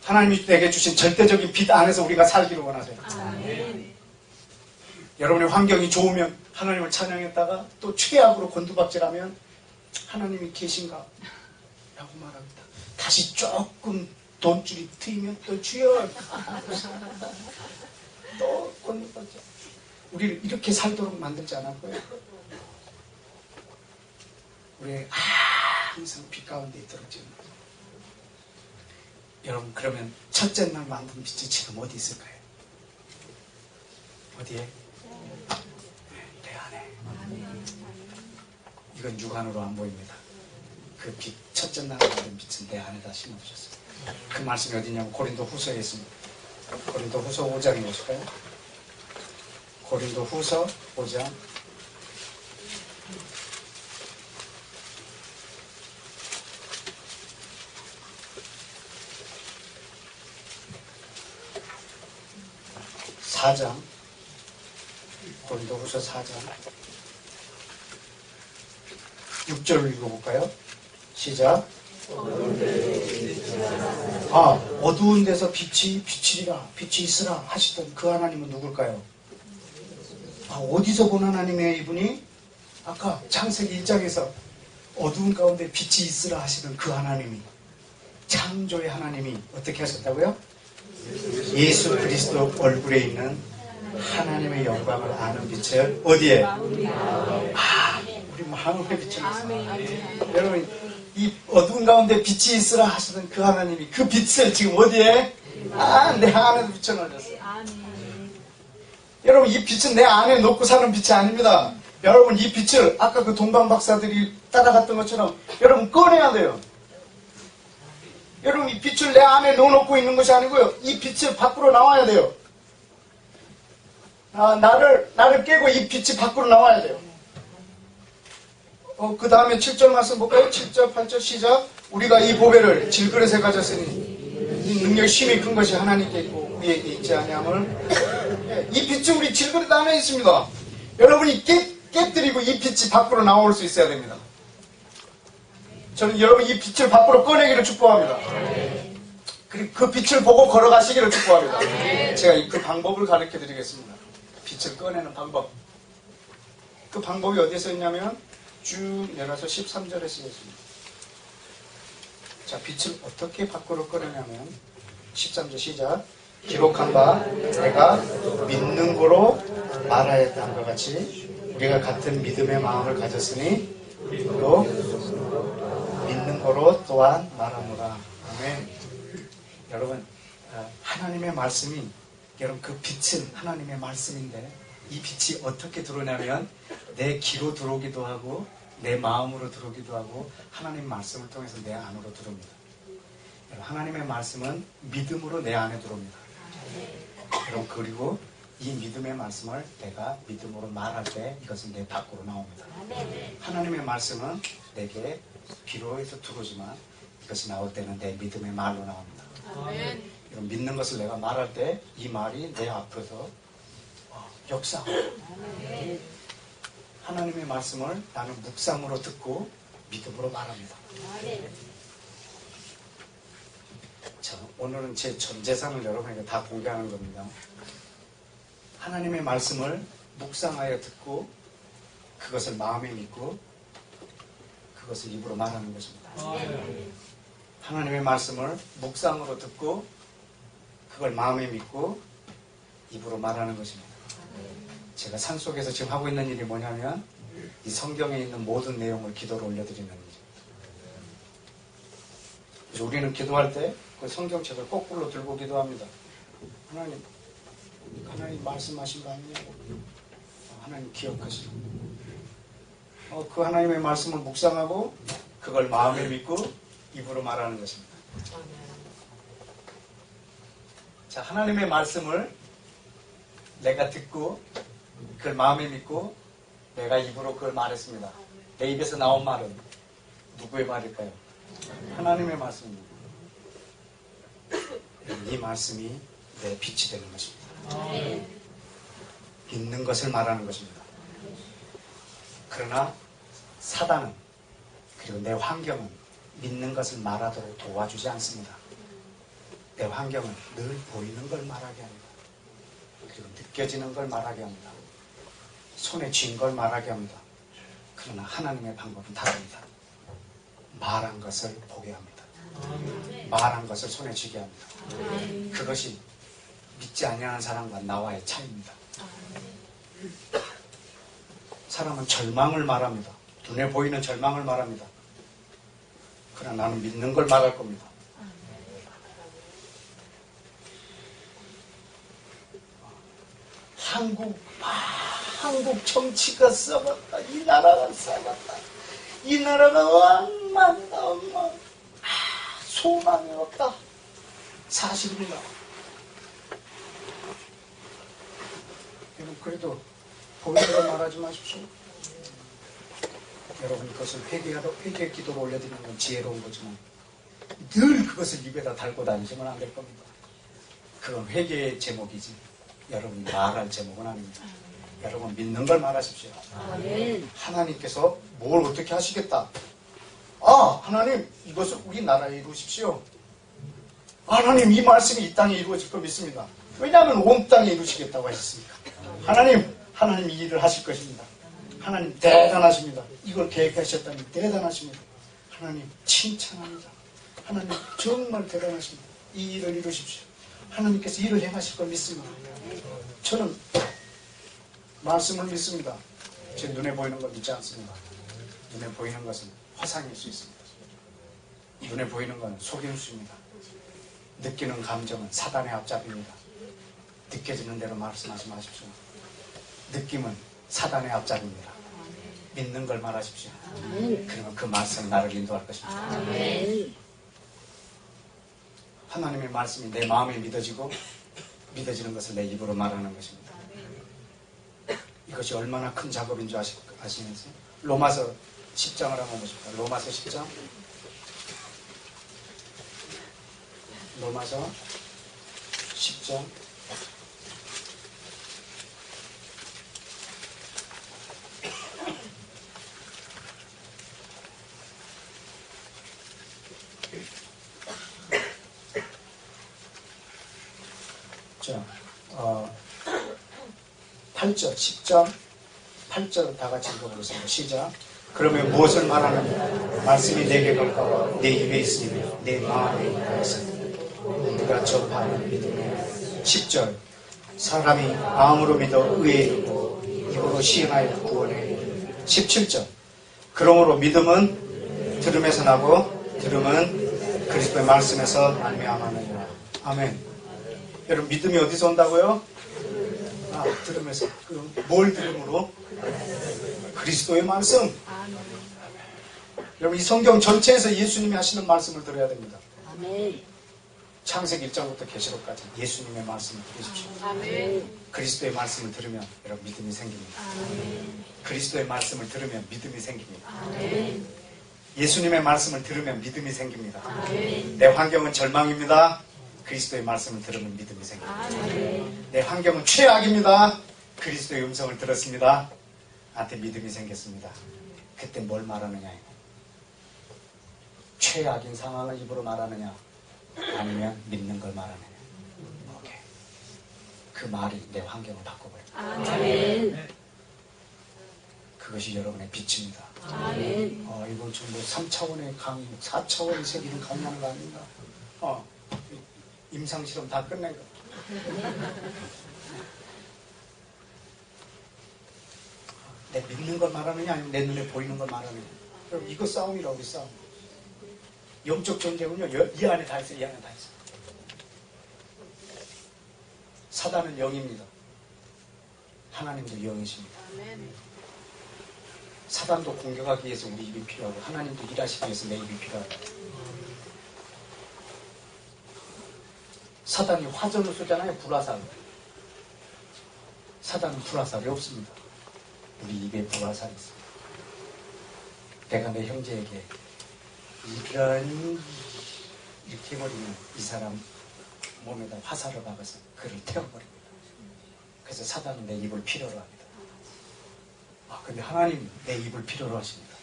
하나님이 내게 주신 절대적인 빛 안에서 우리가 살기를 원하세요. 아멘. 여러분의 환경이 좋으면 하나님을 찬양했다가 또 최악으로 곤두박질하면 하나님이 계신가? 라고 말합니다. 다시 조금 돈줄이 트이면 또 주여! 또 곤두박질. 우리를 이렇게 살도록 만들지 않았고요. 우리 항상 빛 가운데 있도록 지금. 여러분, 그러면 첫째 날 만든 빛이 지금 어디 있을까요? 어디에? 내 안에. 이건 육안으로 안 보입니다. 그 빛, 첫째 날 만든 빛은 내 안에다 심어주셨어요. 그 말씀이 어디냐면 고린도 후서에 있습니다. 고린도 후서 5장에 보실까요? 고린도 후서 5장 4장, 고린도 후서 4장 6절을 읽어볼까요? 시작. 어두운 데서 빛이 비치리라, 빛이 있으라 하시던 그 하나님은 누굴까요? 어디서 본 하나님이에요, 이분이? 아까 창세기 1장에서 어두운 가운데 빛이 있으라 하시던 그 하나님이, 창조의 하나님이 어떻게 하셨다고요? 예수 그리스도 얼굴에 있는 하나님의 영광을 아는 빛을 어디에? 우리 마음에 비춰졌어요. 여러분, 이 어두운 가운데 빛이 있으라 하시던 그 하나님이 그 빛을 지금 어디에? 내 안에도 비춰놓으셨어요. 여러분, 이 빛은 내 안에 놓고 사는 빛이 아닙니다. 여러분, 이 빛을 아까 그 동방 박사들이 따라갔던 것처럼 여러분 꺼내야 돼요. 여러분, 이 빛을 내 안에 넣어놓고 있는 것이 아니고요, 이 빛을 밖으로 나와야 돼요. 나를 깨고 이 빛이 밖으로 나와야 돼요. 그 다음에 7절 말씀 볼까요? 7절, 8절 시작. 우리가 이 보배를 질그릇에 가졌으니 이 능력이 심히 큰 것이 하나님께 있고 우리에게 있지 아니함을. 이 빛이 우리 질그릇 안에 있습니다. 여러분이 깨뜨리고 이 빛이 밖으로 나올 수 있어야 됩니다. 저는 여러분 이 빛을 밖으로 꺼내기를 축복합니다. 그리고 그 빛을 보고 걸어가시기를 축복합니다. 제가 그 방법을 가르쳐 드리겠습니다. 빛을 꺼내는 방법. 그 방법이 어디에 있냐면 쭉 내려서 13절에 쓰였습니다. 자, 빛을 어떻게 밖으로 꺼내냐면 13절 시작. 기록한 바 내가 믿는 거로 말하였다 한것 같이 우리가 같은 믿음의 마음을 가졌으니 또 믿는 거로 또한 말하노라. 아멘. 여러분, 하나님의 말씀이, 여러분 그 빛은 하나님의 말씀인데 이 빛이 어떻게 들어오냐면 내 귀로 들어오기도 하고 내 마음으로 들어오기도 하고 하나님 말씀을 통해서 내 안으로 들어옵니다. 하나님의 말씀은 믿음으로 내 안에 들어옵니다. 여러분, 그리고 이 믿음의 말씀을 내가 믿음으로 말할 때 이것은 내 밖으로 나옵니다. 하나님의 말씀은 내게 귀로에서 들어오지만 이것이 나올 때는 내 믿음의 말로 나옵니다. 여러분, 믿는 것을 내가 말할 때 이 말이 내 앞에서 역사합니다. 하나님의 말씀을 나는 묵상으로 듣고 믿음으로 말합니다. 자, 오늘은 제 전 재산을 여러분에게 다 공개하는 겁니다. 하나님의 말씀을 묵상하여 듣고 그것을 마음에 믿고 그것을 입으로 말하는 것입니다. 하나님의 말씀을 묵상으로 듣고 그걸 마음에 믿고 입으로 말하는 것입니다. 제가 산속에서 지금 하고 있는 일이 뭐냐면 이 성경에 있는 모든 내용을 기도로 올려드리는 일입니다. 그래서 우리는 기도할 때 그 성경책을 거꾸로 들고 기도합니다. 하나님 말씀하신 거 아니냐고. 하나님 기억하시고 그 하나님의 말씀을 묵상하고 그걸 마음에 믿고 입으로 말하는 것입니다. 자, 하나님의 말씀을 내가 듣고 그걸 마음에 믿고 내가 입으로 그걸 말했습니다. 내 입에서 나온 말은 누구의 말일까요? 하나님의 말씀입니다. 이 말씀이 내 빛이 되는 것입니다. 믿는 것을 말하는 것입니다. 그러나 사단은 그리고 내 환경은 믿는 것을 말하도록 도와주지 않습니다. 내 환경은 늘 보이는 걸 말하게 합니다. 그리고 느껴지는 걸 말하게 합니다. 손에 쥔 걸 말하게 합니다. 그러나 하나님의 방법은 다릅니다. 말한 것을 보게 합니다. 말한 것을 손에 쥐게 합니다. 그것이 믿지 아니하는 사람과 나와의 차이입니다. 사람은 절망을 말합니다. 눈에 보이는 절망을 말합니다. 그러나 나는 믿는 걸 말할 겁니다. 한국 정치가 썩었다. 이 나라가 썩었다. 이 나라가 엉망이다. 소망이 없다. 사실입니다. 여러분, 그래도 보이는 걸 말하지 마십시오. 여러분, 그것을 회개의 기도로 올려드리는 건 지혜로운 거지만 늘 그것을 입에다 달고 다니시면 안 될 겁니다. 그건 회개의 제목이지 여러분이 말할 제목은 아닙니다. 여러분, 믿는 걸 말하십시오. 하나님께서 뭘 어떻게 하시겠다. 하나님 이것을 우리 나라에 이루십시오. 하나님 이 말씀이 이 땅에 이루어질 거 믿습니다. 왜냐하면 온 땅에 이루시겠다고 하셨으니까. 하나님 이 일을 하실 것입니다. 하나님 대단하십니다. 이걸 계획하셨다니 대단하십니다. 하나님 칭찬합니다. 하나님 정말 대단하십니다. 이 일을 이루십시오. 하나님께서 일을 행하실 걸 믿습니다. 저는 말씀을 믿습니다. 제 눈에 보이는 걸 믿지 않습니다. 눈에 보이는 것은 화상일 수 있습니다. 눈에 보이는 건 속임수입니다. 느끼는 감정은 사단의 앞잡이입니다. 느껴지는 대로 말씀하지 마십시오. 느낌은 사단의 앞잡이입니다. 믿는 걸 말하십시오. 그러면 그 말씀이 나를 인도할 것입니다. 하나님의 말씀이 내 마음에 믿어지고 믿어지는 것을 내 입으로 말하는 것입니다. 이것이 얼마나 큰 작업인 줄 아시면서 로마서 10장을 한번 보십시오. 로마서 10장. 로마서 10장. 자, 8절, 10장 8절 다 같이 읽어보겠습니다. 시작. 그러면 무엇을 말하느냐? 말씀이 내게 가까워 내 입에 있으며 내 마음에 있으며 우리가 접하는 믿음에 10절. 사람이 마음으로 믿어 의에 이르고 입으로 시인하여 구원에 이르고 17절. 그러므로 믿음은 들음에서 나고 들음은 그리스도의 말씀에서 말미암았느니라. 아멘. 여러분 믿음이 어디서 온다고요? 들으면서. 그럼 뭘 들음으로? 그리스도의 말씀. 여러분 이 성경 전체에서 예수님이 하시는 말씀을 들어야 됩니다. 창세기 1장부터 계시록까지 예수님의 말씀을 들으십시오. 그리스도의 말씀을 들으면 여러분 믿음이 생깁니다. 그리스도의 말씀을 들으면 믿음이 생깁니다. 예수님의 말씀을 들으면 믿음이 생깁니다. 내 환경은 절망입니다. 그리스도의 말씀을 들으면 믿음이 생깁니다. 내 환경은 최악입니다. 그리스도의 음성을 들었습니다. 나한테 믿음이 생겼습니다. 그때 뭘 말하느냐? 최악인 상황을 입으로 말하느냐? 아니면 믿는 걸 말하느냐? 오케이. 그 말이 내 환경을 바꿔버려요. 그것이 여러분의 빛입니다. 이건 좀 뭐 3차원의 강의, 4차원의 세계를 강의하는 거 아닌가? 임상실험 다 끝낸 거. 내 믿는 걸 말하느냐 아니면 내 눈에 보이는 걸 말하느냐. 그럼 이거 싸움이라고 우리 싸움. 영적 전쟁은요 이 안에 다 있어요. 이 안에 다 있어요. 사단은 영입니다. 하나님도 영이십니다. 사단도 공격하기 위해서 우리 입이 필요하고 하나님도 일하시기 위해서 내 입이 필요하고. 사단이 화전을 쏘잖아요. 불화살. 사단은 불화살이 없습니다. 우리 입에 불화살이 있습니다. 내가 내 형제에게 이렇게 해버리면 이 사람 몸에다 화살을 박아서 그를 태워버립니다. 그래서 사단은 내 입을 필요로 합니다. 근데 하나님 내 입을 필요로 하십니다.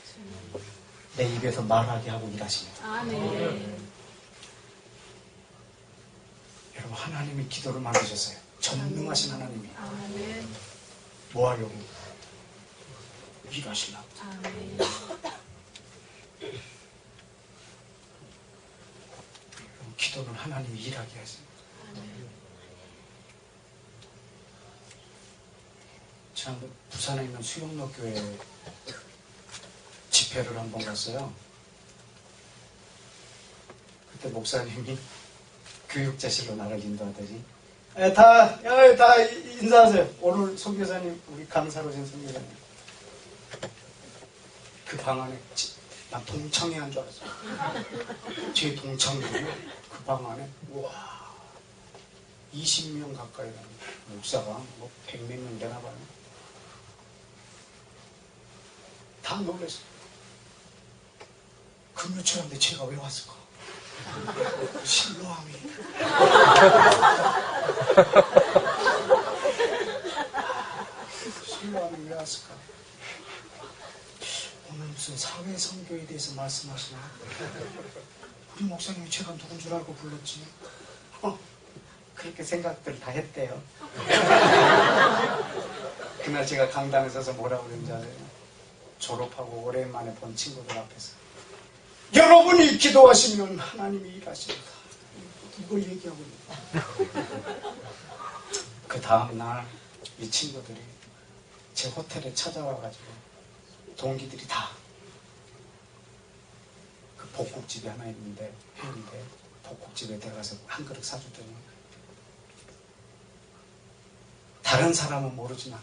내 입에서 말하게 하고 일하십니다. 여러분 하나님이 기도를 만드셨어요. 전능하신 하나님이. 뭐 하려고? 일하시려고. 기도는 하나님이 일하게 하십니다. 지난번 부산에 있는 수영로교회 집회를 한번 갔어요. 그때 목사님이 교육자실로 나를 인도하더니 다 인사하세요. 오늘 선교사님 우리 강사로 된 선교사님. 그 방 안에 난 동창회 한 줄 알았어요. 제 동창회고요. 그 방 안에 우와 20명 가까이 되는 목사가 뭐 100몇 명 되나 봐요. 다 놀랐어요. 금요철인데 제가 왜 왔을까? 실로함이. 실로함이 왜 왔을까? 오늘 무슨 사회 선교에 대해서 말씀하시나? 우리 목사님이 제가 누군 줄 알고 불렀지? 그렇게 생각들 다 했대요. 그날 제가 강당에 서서 뭐라고 그랬는지 아세요? 졸업하고 오랜만에 본 친구들 앞에서 여러분이 기도하시면 하나님이 일하십니다. 이걸 얘기하고 있는. 그 다음날 이 친구들이 제 호텔에 찾아와가지고 동기들이 다 그 복국집이 하나 있는데 회인데 복국집에 들어가서 한 그릇 사주더니 다른 사람은 모르지만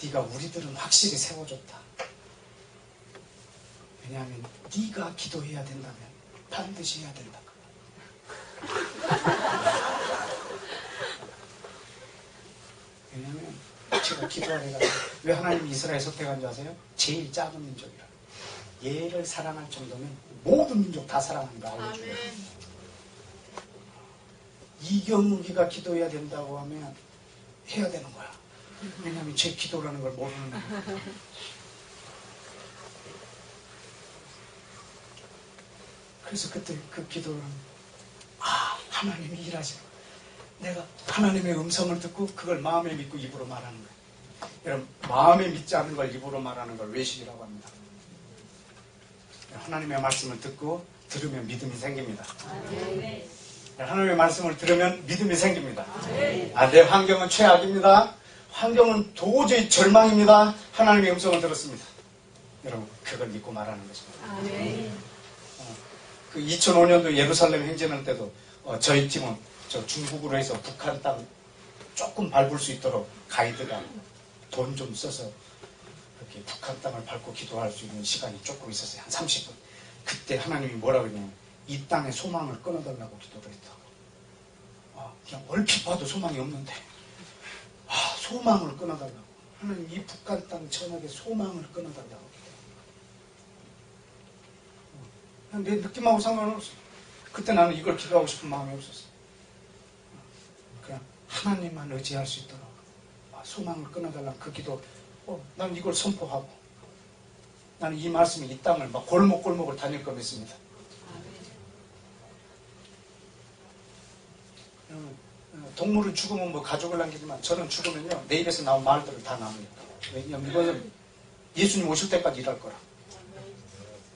네가 우리들은 확실히 세워줬다. 왜냐하면 네가 기도해야 된다면 반드시 해야 된다. 왜냐하면 제가 기도하래가지고 왜 하나님이 이스라엘 선택한 줄 아세요? 제일 작은 민족이라. 얘를 사랑할 정도면 모든 민족 다 사랑하는 거 알려줘요. 이경욱이가 기도해야 된다고 하면 해야 되는 거야. 왜냐하면 제 기도라는 걸 모르는 거야. 그래서 그때 그 기도는 하나님이 일하시는 거야. 내가 하나님의 음성을 듣고 그걸 마음에 믿고 입으로 말하는 거야. 여러분, 마음에 믿지 않는 걸 입으로 말하는 걸 외식이라고 합니다. 하나님의 말씀을 듣고 들으면 믿음이 생깁니다. 하나님의 말씀을 들으면 믿음이 생깁니다. 내 환경은 최악입니다. 환경은 도저히 절망입니다. 하나님의 음성을 들었습니다. 여러분, 그걸 믿고 말하는 것입니다. 그 2005년도 예루살렘 행진할 때도 저희 팀은 저 중국으로 해서 북한 땅 조금 밟을 수 있도록 가이드가 돈 좀 써서 이렇게 북한 땅을 밟고 기도할 수 있는 시간이 조금 있었어요. 한 30분. 그때 하나님이 뭐라고 했냐면 이 땅에 소망을 끊어달라고 기도를 했다고. 그냥 얼핏 봐도 소망이 없는데 소망을 끊어달라고. 하나님 이 북한 땅 전역에 소망을 끊어달라고. 그냥 내 느낌하고 상관없어. 그때 나는 이걸 기도하고 싶은 마음이 없었어. 그냥 하나님만 의지할 수 있도록 소망을 끊어달라는 그 기도. 난 이걸 선포하고 나는 이 말씀이 이 땅을 막 골목골목을 다닐 걸 믿습니다. 동물은 죽으면 뭐 가족을 남기지만 저는 죽으면요 내 입에서 나온 말들을 다 남깁니다. 왜냐하면 이거는 예수님 오실 때까지 일할 거라.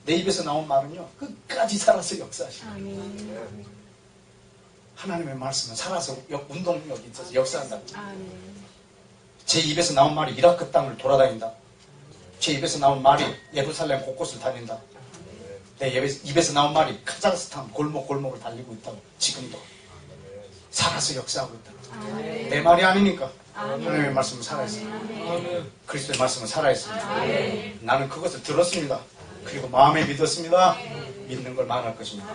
내 입에서 나온 말은요 끝까지 살아서 역사하십니다. 하나님의 말씀은 살아서 운동력이 있어서 역사한다. 제 입에서 나온 말이 이라크 땅을 돌아다닌다. 제 입에서 나온 말이 예루살렘 곳곳을 다닌다. 내 입에서 나온 말이 카자흐스탄 골목골목을 달리고 있다고. 지금도 살아서 역사하고 있다. 내 말이 아니니까 하나님의 말씀은 살아있습니다. 그리스도의 말씀은 살아있습니다. 나는 그것을 들었습니다. 그리고 마음에 믿었습니다. 믿는 걸 말할 것입니다.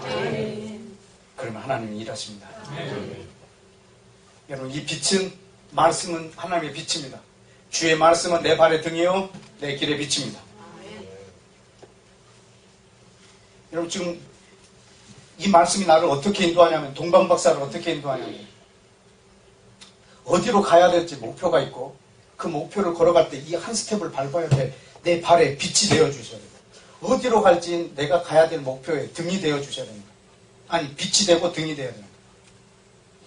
그러면 하나님이 일하십니다. 여러분, 이 빛은 말씀은 하나님의 빛입니다. 주의 말씀은 내 발의 등이요 내 길의 빛입니다. 여러분, 지금 이 말씀이 나를 어떻게 인도하냐면, 동방박사를 어떻게 인도하냐면, 어디로 가야 될지 목표가 있고 그 목표를 걸어갈 때 이 한 스텝을 밟아야 돼. 내 발에 빛이 되어주셔야 됩니다. 어디로 갈지 내가 가야 될 목표에 등이 되어주셔야 됩니다. 아니, 빛이 되고 등이 되어야 됩니다.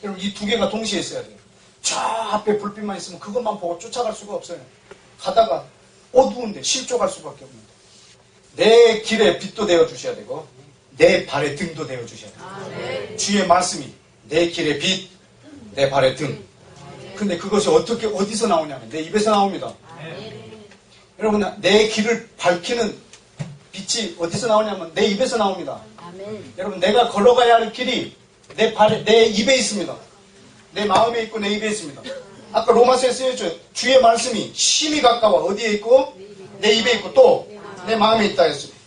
여러분, 이 두 개가 동시에 있어야 돼요. 저 앞에 불빛만 있으면 그것만 보고 쫓아갈 수가 없어요. 가다가 어두운데 실족할 수밖에 없는데, 내 길에 빛도 되어주셔야 되고 내 발에 등도 되어주셔야 돼요. 주의 말씀이 내 길의 빛, 내 발의 등. 근데 그것이 어떻게 어디서 나오냐면 내 입에서 나옵니다. 여러분, 내 길을 밝히는 빛이 어디서 나오냐면 내 입에서 나옵니다. 여러분, 내가 걸어가야 할 길이 내 입에 있습니다. 내 마음에 있고 내 입에 있습니다. 아까 로마서에 쓰여있죠. 주의 말씀이 심히 가까워 어디에 있고 내 입에 있고 또 내 마음에 있다 했습니다.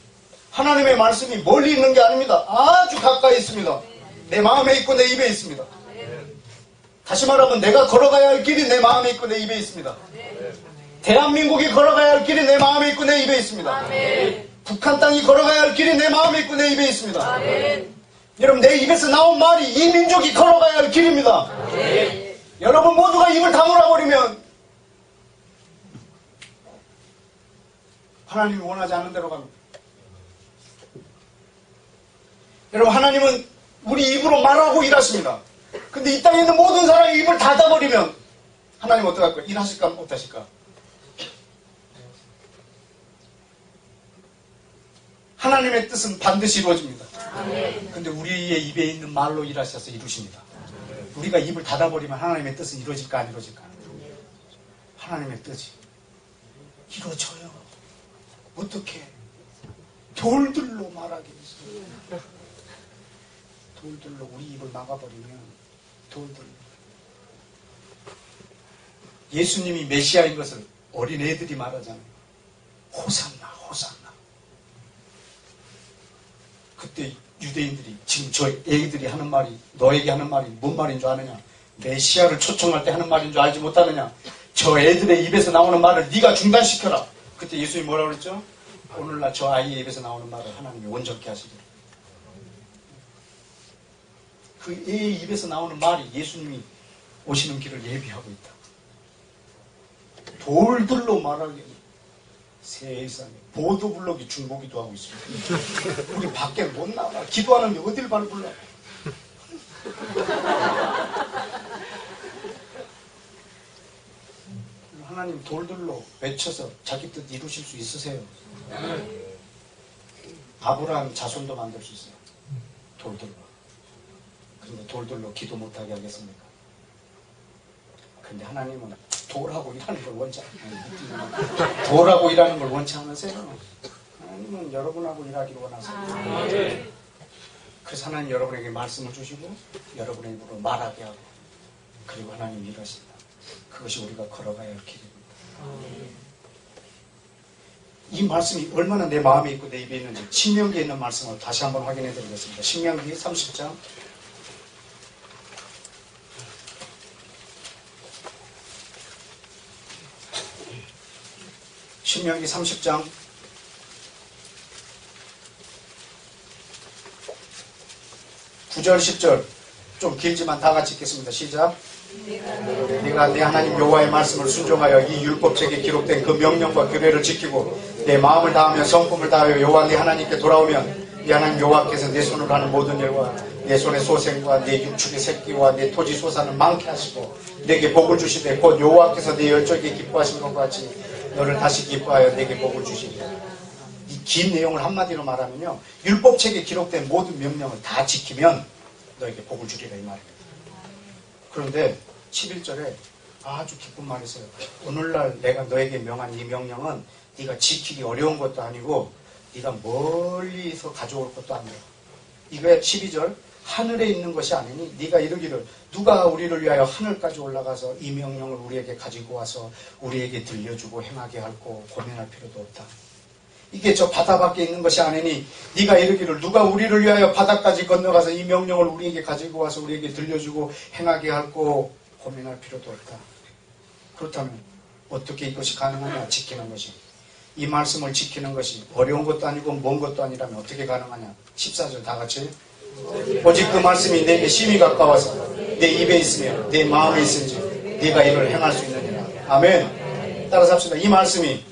하나님의 말씀이 멀리 있는 게 아닙니다. 아주 가까이 있습니다. 내 마음에 있고 내 입에 있습니다. 다시 말하면 내가 걸어가야 할 길이 내 마음에 있고 내 입에 있습니다. 대한민국이 걸어가야 할 길이 내 마음에 있고 내 입에 있습니다. 북한 땅이 걸어가야 할 길이 내 마음에 있고 내 입에 있습니다. 여러분, 내 입에서 나온 말이 이 민족이 걸어가야 할 길입니다. 여러분 모두가 입을 다물어 버리면 하나님이 원하지 않는 대로 갑니다. 여러분, 하나님은 우리 입으로 말하고 일하십니다. 근데 이 땅에 있는 모든 사람이 입을 닫아버리면 하나님 어떡할까요? 일하실까 못하실까? 하나님의 뜻은 반드시 이루어집니다. 근데 우리의 입에 있는 말로 일하셔서 이루십니다. 우리가 입을 닫아버리면 하나님의 뜻은 이루어질까 안 이루어질까? 하나님의 뜻이 이루어져요. 어떻게? 돌들로 말하기 위해서. 돌들로 우리 입을 막아버리면 돌들로. 예수님이 메시아인 것을 어린애들이 말하잖아요. 호산나 호산나. 그때 유대인들이 지금 저 애기들이 하는 말이 너에게 하는 말이 뭔 말인 줄 아느냐? 메시아를 초청할 때 하는 말인 줄 알지 못하느냐? 저 애들의 입에서 나오는 말을 네가 중단시켜라. 그때 예수님이 뭐라고 그랬죠? 오늘날 저 아이의 입에서 나오는 말을 하나님이 온전케 하시리라. 그 애의 입에서 나오는 말이 예수님이 오시는 길을 예비하고 있다. 돌들로 말하기는 세상에 보도블록이 중보기도 하고 있습니다. 우리 밖에 못 나가. 기도하는데 어딜 발 불러? 하나님 돌들로 외쳐서 자기 뜻 이루실 수 있으세요. 아브라함 자손도 만들 수 있어요. 돌들로. 그런데 돌들로 기도 못하게 하겠습니까? 근데 하나님은 돌하고 일하는 걸 원치 않으세요. 돌하고 일하는 걸 원치 않으세요. 하나님은 여러분하고 일하기를 원하세요. 그래서 하나님 여러분에게 말씀을 주시고 여러분의 입으로 말하게 하고 그리고 하나님 일하신다. 그것이 우리가 걸어가야 할 길입니다. 이 말씀이 얼마나 내 마음에 있고 내 입에 있는지 신명기에 있는 말씀을 다시 한번 확인해 드리겠습니다. 신명기 30장 신명기 30장 9절 10절 좀 길지만 다 같이 읽겠습니다. 시작. 네가 내 하나님 여호와의 말씀을 순종하여 이 율법책에 기록된 그 명령과 규례를 지키고 내 마음을 다하며 성품을 다하여 여호와 네 하나님께 돌아오면 네 하나님 여호와께서 내 손으로 하는 모든 일과 내 손의 소생과 내 육축의 새끼와 내 토지 소산을 많게 하시고 내게 복을 주시되 곧 여호와께서 내 열조에게 기뻐하신 것과 같이 너를 다시 기뻐하여 내게 복을 주시리라. 이 긴 내용을 한마디로 말하면요, 율법책에 기록된 모든 명령을 다 지키면 너에게 복을 주리라 이 말입니다. 그런데 11절에 아주 기쁜 말이 있어요. 오늘날 내가 너에게 명한 이 명령은 네가 지키기 어려운 것도 아니고 네가 멀리서 가져올 것도 아니라, 이거의 12절, 하늘에 있는 것이 아니니 네가 이르기를 누가 우리를 위하여 하늘까지 올라가서 이 명령을 우리에게 가지고 와서 우리에게 들려주고 행하게 할고 고민할 필요도 없다. 이게 저 바다 밖에 있는 것이 아니니 네가 이르기를 누가 우리를 위하여 바다까지 건너가서 이 명령을 우리에게 가지고 와서 우리에게 들려주고 행하게 할고 고민할 필요도 없다. 그렇다면 어떻게 이것이 가능하냐? 지키는 것이. 이 말씀을 지키는 것이 어려운 것도 아니고 먼 것도 아니라면 어떻게 가능하냐? 14절 다 같이. 오직 그 말씀이 내게 심히 가까워서 내 입에 있으며 내 마음에 있은지 네가 이를 행할 수 있느니라. 아멘. 따라서 합시다. 이 말씀이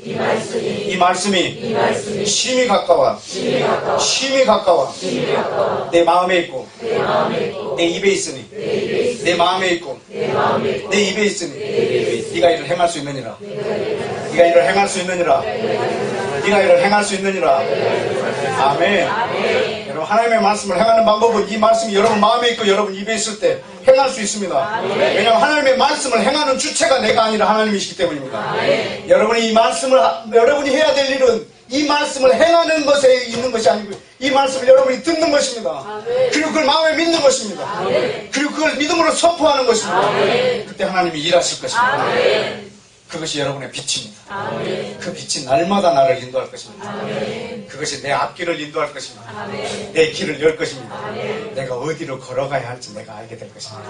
심히 가까워 내 마음에 있고 내 입에 있으니 내 마음에 있고 내 입에 있으니 네가 이를 행할 수 있느니라. 네가 이를 행할 수 있느니라. 네가 이를 행할 수 있느니라. 아멘. 여러분, 하나님의 말씀을 행하는 방법은 이 말씀이 여러분 마음에 있고 여러분 입에 있을 때 행할 수 있습니다. 왜냐하면 하나님의 말씀을 행하는 주체가 내가 아니라 하나님이시기 때문입니다. 여러분이 이 말씀을, 여러분이 해야 될 일은 이 말씀을 행하는 것에 있는 것이 아니고 이 말씀을 여러분이 듣는 것입니다. 그리고 그걸 마음에 믿는 것입니다. 그리고 그걸 믿음으로 선포하는 것입니다. 그때 하나님이 일하실 것입니다. 그것이 여러분의 빛입니다. 그 빛이 날마다 나를 인도할 것입니다. 그것이 내 앞길을 인도할 것입니다. 내 길을 열 것입니다. 내가 어디로 걸어가야 할지 내가 알게 될 것입니다.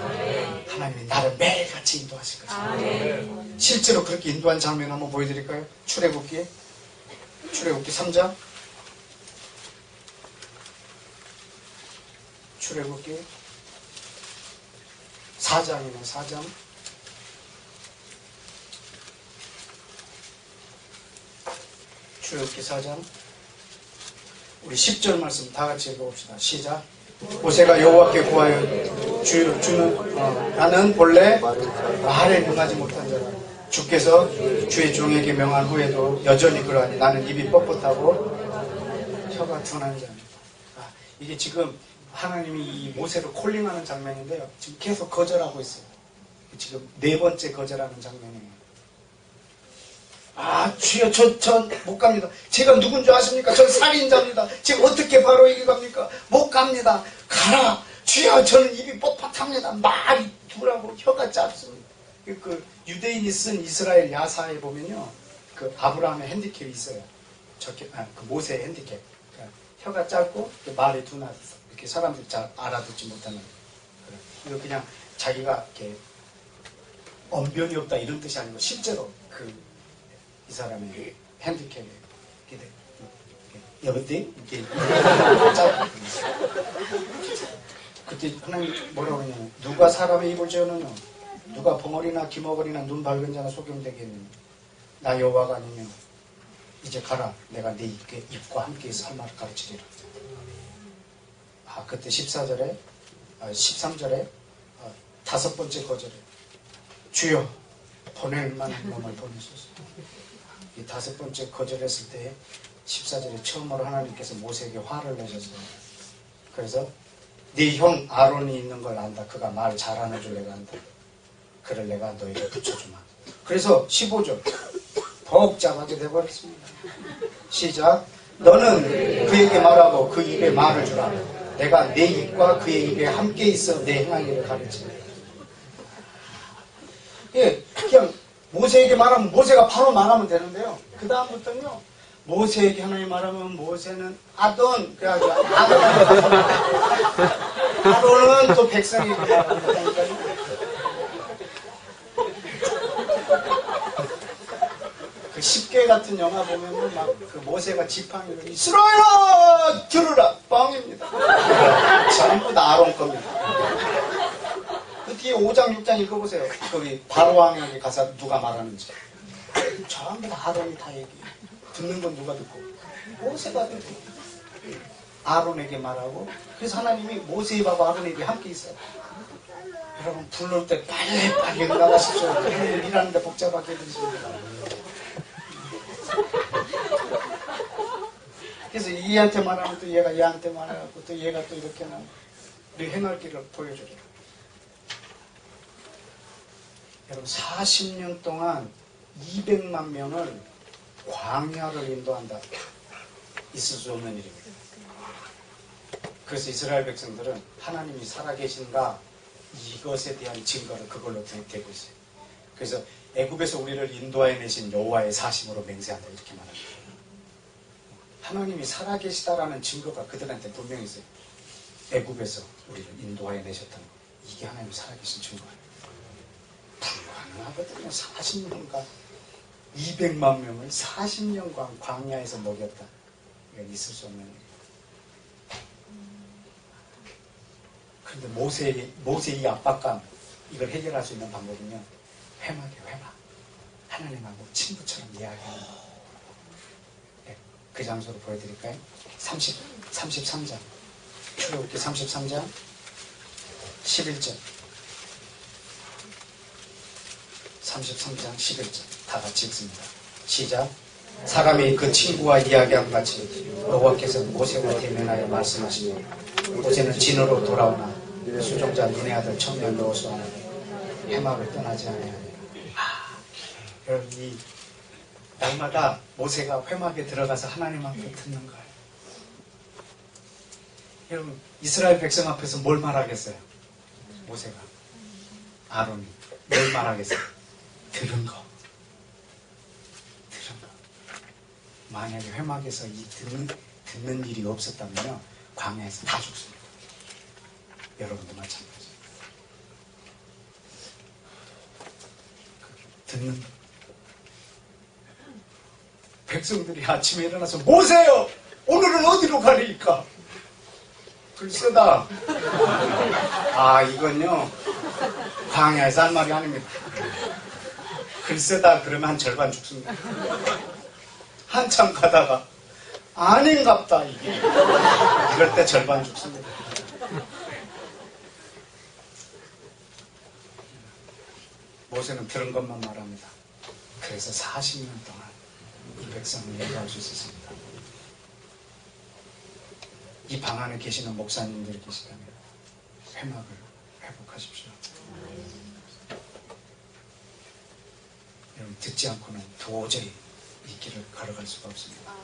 하나님이 나를 매일같이 인도하실 것입니다. 실제로 그렇게 인도한 장면 한번 보여드릴까요? 출애굽기 3장. 출애굽기 4장이네. 4장. 출애굽기 4장 우리 10절 말씀 다 같이 읽어봅시다. 시작. 모세가 여호와께 구하여 주는 나는 본래 말에 능하지 못한 자라. 주께서 주의 종에게 명한 후에도 여전히 그러하니 나는 입이 뻣뻣하고 혀가 둔한 자입니다. 이게 지금 하나님이 이 모세를 콜링하는 장면인데요. 지금 계속 거절하고 있어요. 지금 4번째 거절하는 장면이에요. 주여 전 못 갑니다. 제가 누군 줄 아십니까? 전 살인자입니다. 지금 어떻게 바로 이기 갑니까? 못 갑니다. 가라. 주여 저는 입이 뻣뻣합니다. 말이 둔하고 혀가 짧습니다. 그 유대인이 쓴 이스라엘 야사에 보면요. 그 아브라함의 핸디캡이 있어요. 그 모세의 핸디캡. 그러니까 혀가 짧고 말이 둔하다. 이렇게 사람들이 잘 알아듣지 못하는. 이거 그냥 자기가 이렇게 언변이 없다 이런 뜻이 아니고 실제로 이 사람의 핸디캡이 이렇게 여기 이렇게 짧고 그때 하나님 뭐라고 하냐면 누가 사람의 입을 재우느냐 누가 벙어리나 기머거리나 눈 밝은 자나 소경되겠느냐 나 여호와가 아니면 이제 가라 내가 네 입과 함께 할 말을 가르치리라. 그때 13절에 5번째 거절에 주여 보낼 만한 몸을 보내소서. 이 5번째 거절했을 때 14절에 처음으로 하나님께서 모세에게 화를 내셨어요. 그래서 네 형 아론이 있는 걸 안다. 그가 말 잘하는 줄 내가 안다. 그를 내가 너에게 붙여주마. 그래서 15절 복잡하게 돼버렸습니다. 시작. 너는 그에게 말하고 그 입에 말을 주라. 내가 내 입과 그의 입에 함께 있어 내 행하기를 가르치리라. 그냥 모세에게 말하면 모세가 바로 말하면 되는데요. 그 다음부터는요. 모세에게 하나님 말하면 모세는 아돈 그래가지고 아론은 또 백성에게 말합니다. 그 10개 같은 영화 보면은 막 그 모세가 지팡이를 이스라엘아 들으라 뻥입니다. 전부 다 아론 겁니다. 그 뒤에 5장 6장 읽어보세요. 거기 바로왕에게 가서 누가 말하는지 전부 다 아론이 다 얘기해요. 듣는 건 누가 듣고 모세가 듣고 아론에게 말하고 그래서 하나님이 모세 입하고 아론에게 함께 있어요. 여러분 부를 때 빨리 나가십시오. 하나님 일하는데 복잡하게 해주십니다. 그래서 얘한테 말하면 또 얘가 얘한테 말하고 또 얘가 또 이렇게 하면 우리 행할 길을 보여주리라. 여러분 40년 동안 200만 명을 광야를 인도한다. 있을 수 없는 일입니다. 그래서 이스라엘 백성들은 하나님이 살아계신가 이것에 대한 증거를 그걸로 대고 있어요. 그래서 애굽에서 우리를 인도하여 내신 여호와의 사심으로 맹세한다 이렇게 말합니다. 하나님이 살아계시다라는 증거가 그들한테 분명히 있어요. 애굽에서 우리를 인도하여 내셨다는 거. 이게 하나님이 살아계신 증거예요. 불가능하거든요. 40년간 200만 명을 40년간 광야에서 먹였다. 이건 있을 수 없는 일이에요. 그런데 모세의 이 압박감 이걸 해결할 수 있는 방법은요. 회막이에요. 회막. 하나님하고 친구처럼 이야기하는 거. 네, 그 장소로 보여드릴까요? 33장 출애굽기 33장 11절 33장 11절 다 같이 읽습니다. 시작. 사람이 그 친구와 이야기한 같이 여호와께서 모세와 대면하여 말씀하시니 모세는 진으로 돌아오나 수종자 눈의 아들 청년 여호수아는 회막을 떠나지 아니하니라. 여러분 이 날마다 모세가 회막에 들어가서 하나님 앞에 듣는 거예요. 여러분 이스라엘 백성 앞에서 뭘 말하겠어요? 모세가 아론이 뭘 말하겠어요? 들은 거. 만약에 회막에서 이 듣는 일이 없었다면요 광야에서 다 죽습니다. 여러분도 마찬가지예요. 듣는 백성들이 아침에 일어나서 모세요 오늘은 어디로 가리까? 글쎄다. 이건요 광야에서 한 말이 아닙니다. 글쎄다 그러면 한 절반 죽습니다. 한참 가다가 아닌갑다 이게. 이럴 때 절반 죽습니다. 모세는 들은 것만 말합니다. 그래서 40년 동안 이 백성을 예배할 수 있었습니다. 이 방 안에 계시는 목사님들이 계시다면 회막을 회복하십시오. 여러분 듣지 않고는 도저히 이 길을 걸어갈 수가 없습니다.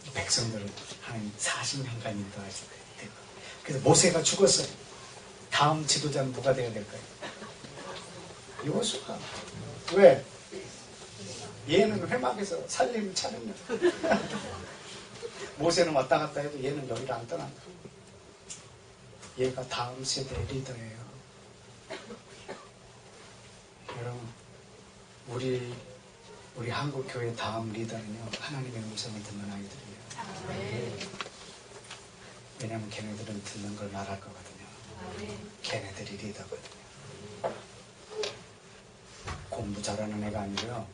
이 백성들을 하나님 40년간 인도하실 때 그래서 모세가 죽었어요. 다음 지도자는 누가 되어야 될까요? 여호수아. 왜? 얘는 회막에서 살림 차렸냐. 모세는 왔다 갔다 해도 얘는 여기를 안 떠난다. 얘가 다음 세대의 리더예요. 여러분, 우리 한국 교회 다음 리더는요, 하나님의 음성을 듣는 아이들이에요. 왜냐하면 걔네들은 듣는 걸 말할 거거든요. 걔네들이 리더거든요. 공부 잘하는 애가 아니고요,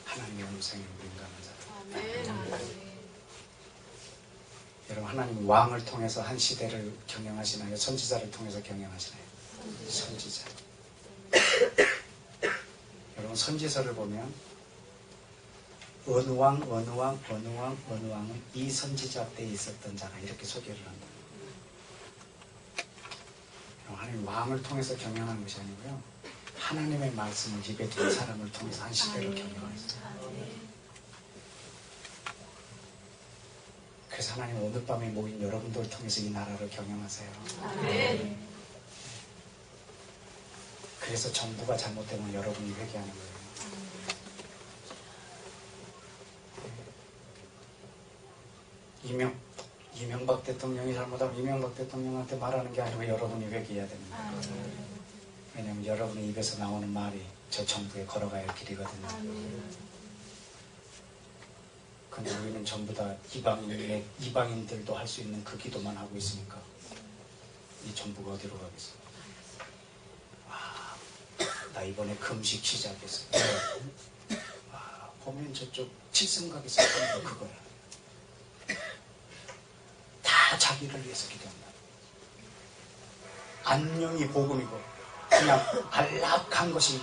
하나님의 음성에 민감한 자들. 여러분, 하나님 왕을 통해서 한 시대를 경영하시나요? 선지자를 통해서 경영하시나요? 선지자. 여러분, 선지서를 보면 어느 왕은 이 선지자 때에 있었던 자가 이렇게 소개를 한다. 하나님 왕을 통해서 경영하는 것이 아니고요, 하나님의 말씀을 입에 둔 사람을 통해서 한 시대를 경영하셨어요. 그래서 하나님 오늘 밤에 모인 여러분들을 통해서 이 나라를 경영하세요. 그래서 정부가 잘못되면 여러분이 회개하는 거예요. 이명박 대통령이 잘못하면 이명박 대통령한테 말하는 게 아니고 여러분이 회개해야 됩니다. 왜냐하면 여러분의 입에서 나오는 말이 저 정부에 걸어가야 할 길이거든요. 근데 우리는 전부 다 이방인들도 할 수 있는 그 기도만 하고 있으니까 이 정부가 어디로 가겠어? 나 이번에 금식 시작했어. 보면 저쪽 칠성각에서 하는 거 그거야. 다 자기를 위해서 기도한다. 안녕이 복음이고 그냥 안락한 것이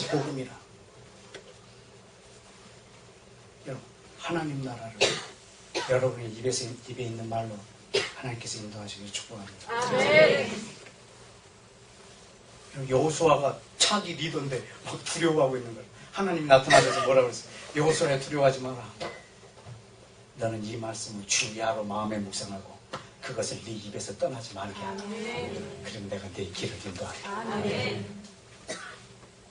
복음이라. 여러분, 하나님 나라를 여러분의 입에 있는 말로 하나님께서 인도하시길 축복합니다. 아멘. 여호수아가 차기 리더인데 막 두려워하고 있는 거예요. 하나님이 나타나셔서 뭐라고 그랬어요? 여호수아야, 두려워하지 마라. 너는 이 말씀을 주야로 마음에 묵상하고 그것을 네 입에서 떠나지 말게 하라. 그럼 내가 네 길을 인도하리라.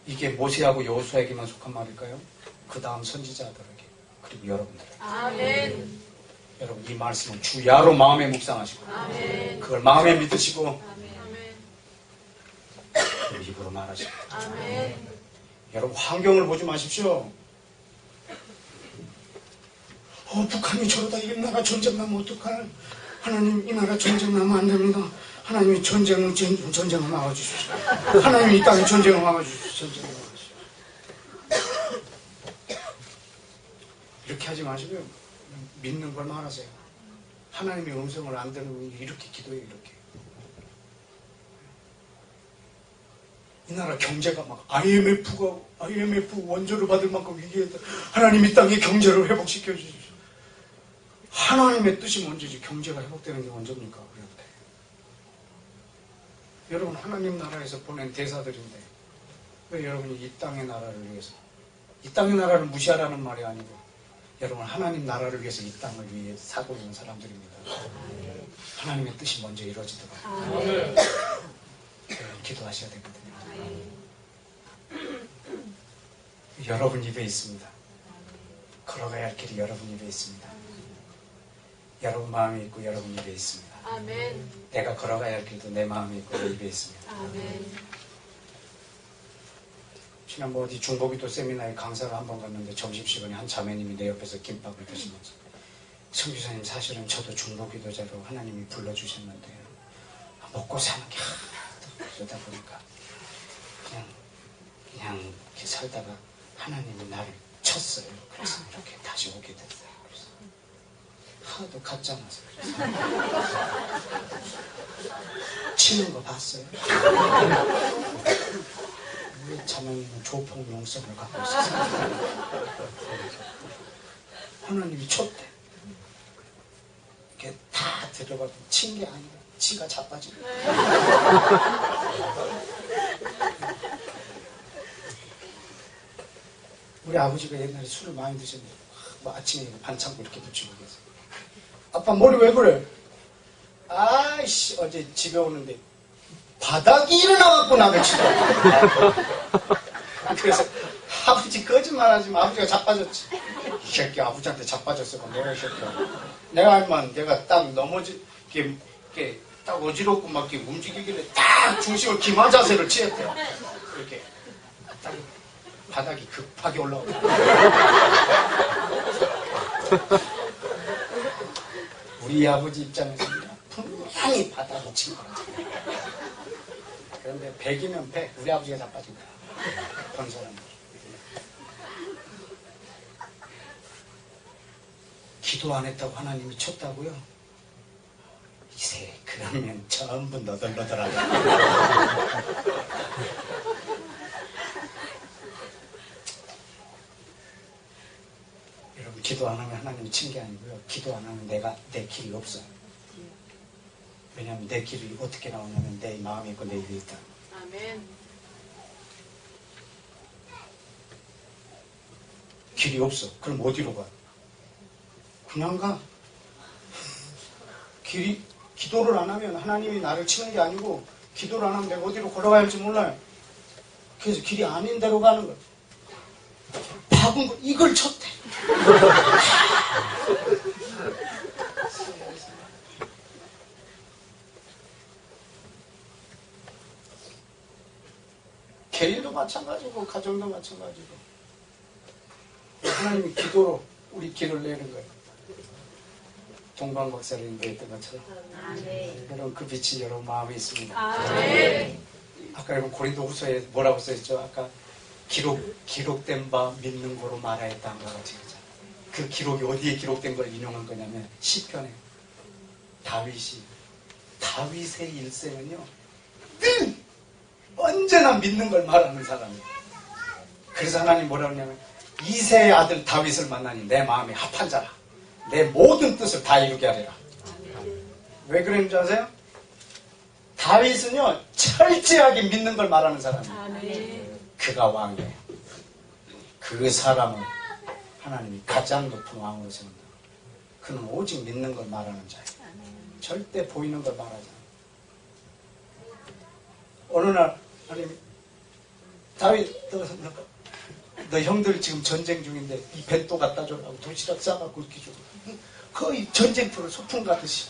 이게 모세하고 여호수아에게만 속한 말일까요? 그 다음 선지자들에게, 그리고 여러분들에게. 아멘. 여러분, 이 말씀은 주야로 마음에 묵상하시고 아멘. 그걸 마음에 믿으시고 아멘. 입으로 말하시고. 아멘. 여러분, 환경을 보지 마십시오. 북한이 저러다 이 나라 전쟁 나면 어떡하나? 하나님, 이 나라 전쟁 나면 안 됩니다. 하나님이 전쟁을 막아주십시오. 하나님이 이 땅에 전쟁을 막아주십시오. 이렇게 하지 마시고요. 믿는 걸 말하세요. 하나님의 음성을 안 들으면 이렇게 기도해요. 이렇게. 이 나라 경제가 막 IMF 원조를 받을 만큼 위기에다 하나님 이 땅의 경제를 회복시켜 주십시오. 하나님의 뜻이 먼저지 경제가 회복되는 게 먼저입니까? 그런데 여러분, 하나님 나라에서 보낸 대사들인데 왜 여러분이 이 땅의 나라를 위해서, 이 땅의 나라를 무시하라는 말이 아니고 여러분, 하나님 나라를 위해서 이 땅을 위해 사고 있는 사람들입니다. 하나님의 뜻이 먼저 이루어지도록 여러분 기도하셔야 되거든요. 여러분 입에 있습니다. 걸어가야 할 길이 여러분 입에 있습니다. 여러분 마음에 있고 여러분 입에 있습니다. 아멘. 내가 걸어가야 할 길도 내 마음에 있고 내 입에 있습니다. 아멘. 지난번 어디 중보기도 세미나에 강사를 한 번 갔는데 점심시간에 한 자매님이 내 옆에서 김밥을 드시면서, 선교사님, 사실은 저도 중보기도자로 하나님이 불러주셨는데요, 먹고 사는 게 하나도 없다 보니까 그냥 그냥 이렇게 살다가 하나님이 나를 쳤어요. 그래서 이렇게 다시 오게 됐어요. 그래서 하도 가짜 나서 치는 거 봤어요? 우리 자매님은 조폭 용성을 갖고 있었어요. 하나님이 쳤대. 이렇게 다 들어가고 친 게 아니라 지가 자빠지고. 우리 아버지가 옛날에 술을 많이 드셨는데 뭐 아침에 반창고 이렇게 붙이고 계세요. 아빠 머리 왜 그래? 아이씨 어제 집에 오는데 바닥이 일어나갖고 나를 치더라고. 그래서 아버지 거짓말하지 마. 아버지가 자빠졌지. 이 새끼 아버지한테 자빠졌어. 내가 이 새끼야. 내가 알면 내가 딱 이렇게 딱 어지럽고 막 이렇게 움직이길래 딱 중심을 기마 자세를 취했대요. 이렇게 딱 바닥이 급하게 올라오고. 우리 아버지 입장에서는 분명히 바닥을 친 거라죠. 그런데 100이면 100, 우리 아버지가 자빠진 거야. 본 사람들. 기도 안 했다고 하나님이 쳤다고요? 이제 그러면 전부 너덜너덜하게. 여러분 기도 안 하면 하나님이 친 게 아니고요. 기도 안 하면 내 길이 없어요. 왜냐하면 내 길이 어떻게 나오냐면 내 마음이 있고 내 입이 있다. 아멘. 길이 없어. 그럼 어디로 가? 그냥 가. 기도를 안 하면 하나님이 나를 치는 게 아니고 기도를 안 하면 내가 어디로 걸어가야 할지 몰라요. 그래서 길이 아닌 데로 가는 거예요. 박은 거 이걸 쳤대. 개인도 마찬가지고 가정도 마찬가지고 하나님이 기도로 우리 길을 내는 거예요. 동방박사를 인도했던 것처럼. 여러분 그 빛이 여러분 마음에 있습니다. 아까 여러분 고린도후서에 뭐라고 써있죠? 아까 기록된 바 믿는 거로 말하였다 한 것 같이 그죠? 그 기록이 어디에 기록된 걸 인용한 거냐면 시편에 다윗의 일생은요 늘 언제나 믿는 걸 말하는 사람이에요. 그래서 하나님 뭐라 그러냐면 이새의 아들 다윗을 만나니 내 마음이 합한 자라. 내 모든 뜻을 다 이루게 하리라. 왜 그랬는지 아세요? 다윗은요 철저하게 믿는 걸 말하는 사람이에요. 그가 왕이에요. 그 사람은 하나님이 가장 높은 왕으로 세운다. 그는 오직 믿는 걸 말하는 자예요. 절대 보이는 걸 말하지 않아요. 어느 날 하나님이 다윗 너 형들 지금 전쟁 중인데 이 벤또 갖다 줘라고 도시락 싸갖고 이렇게 줘. 거의 전쟁터를 소풍 가듯이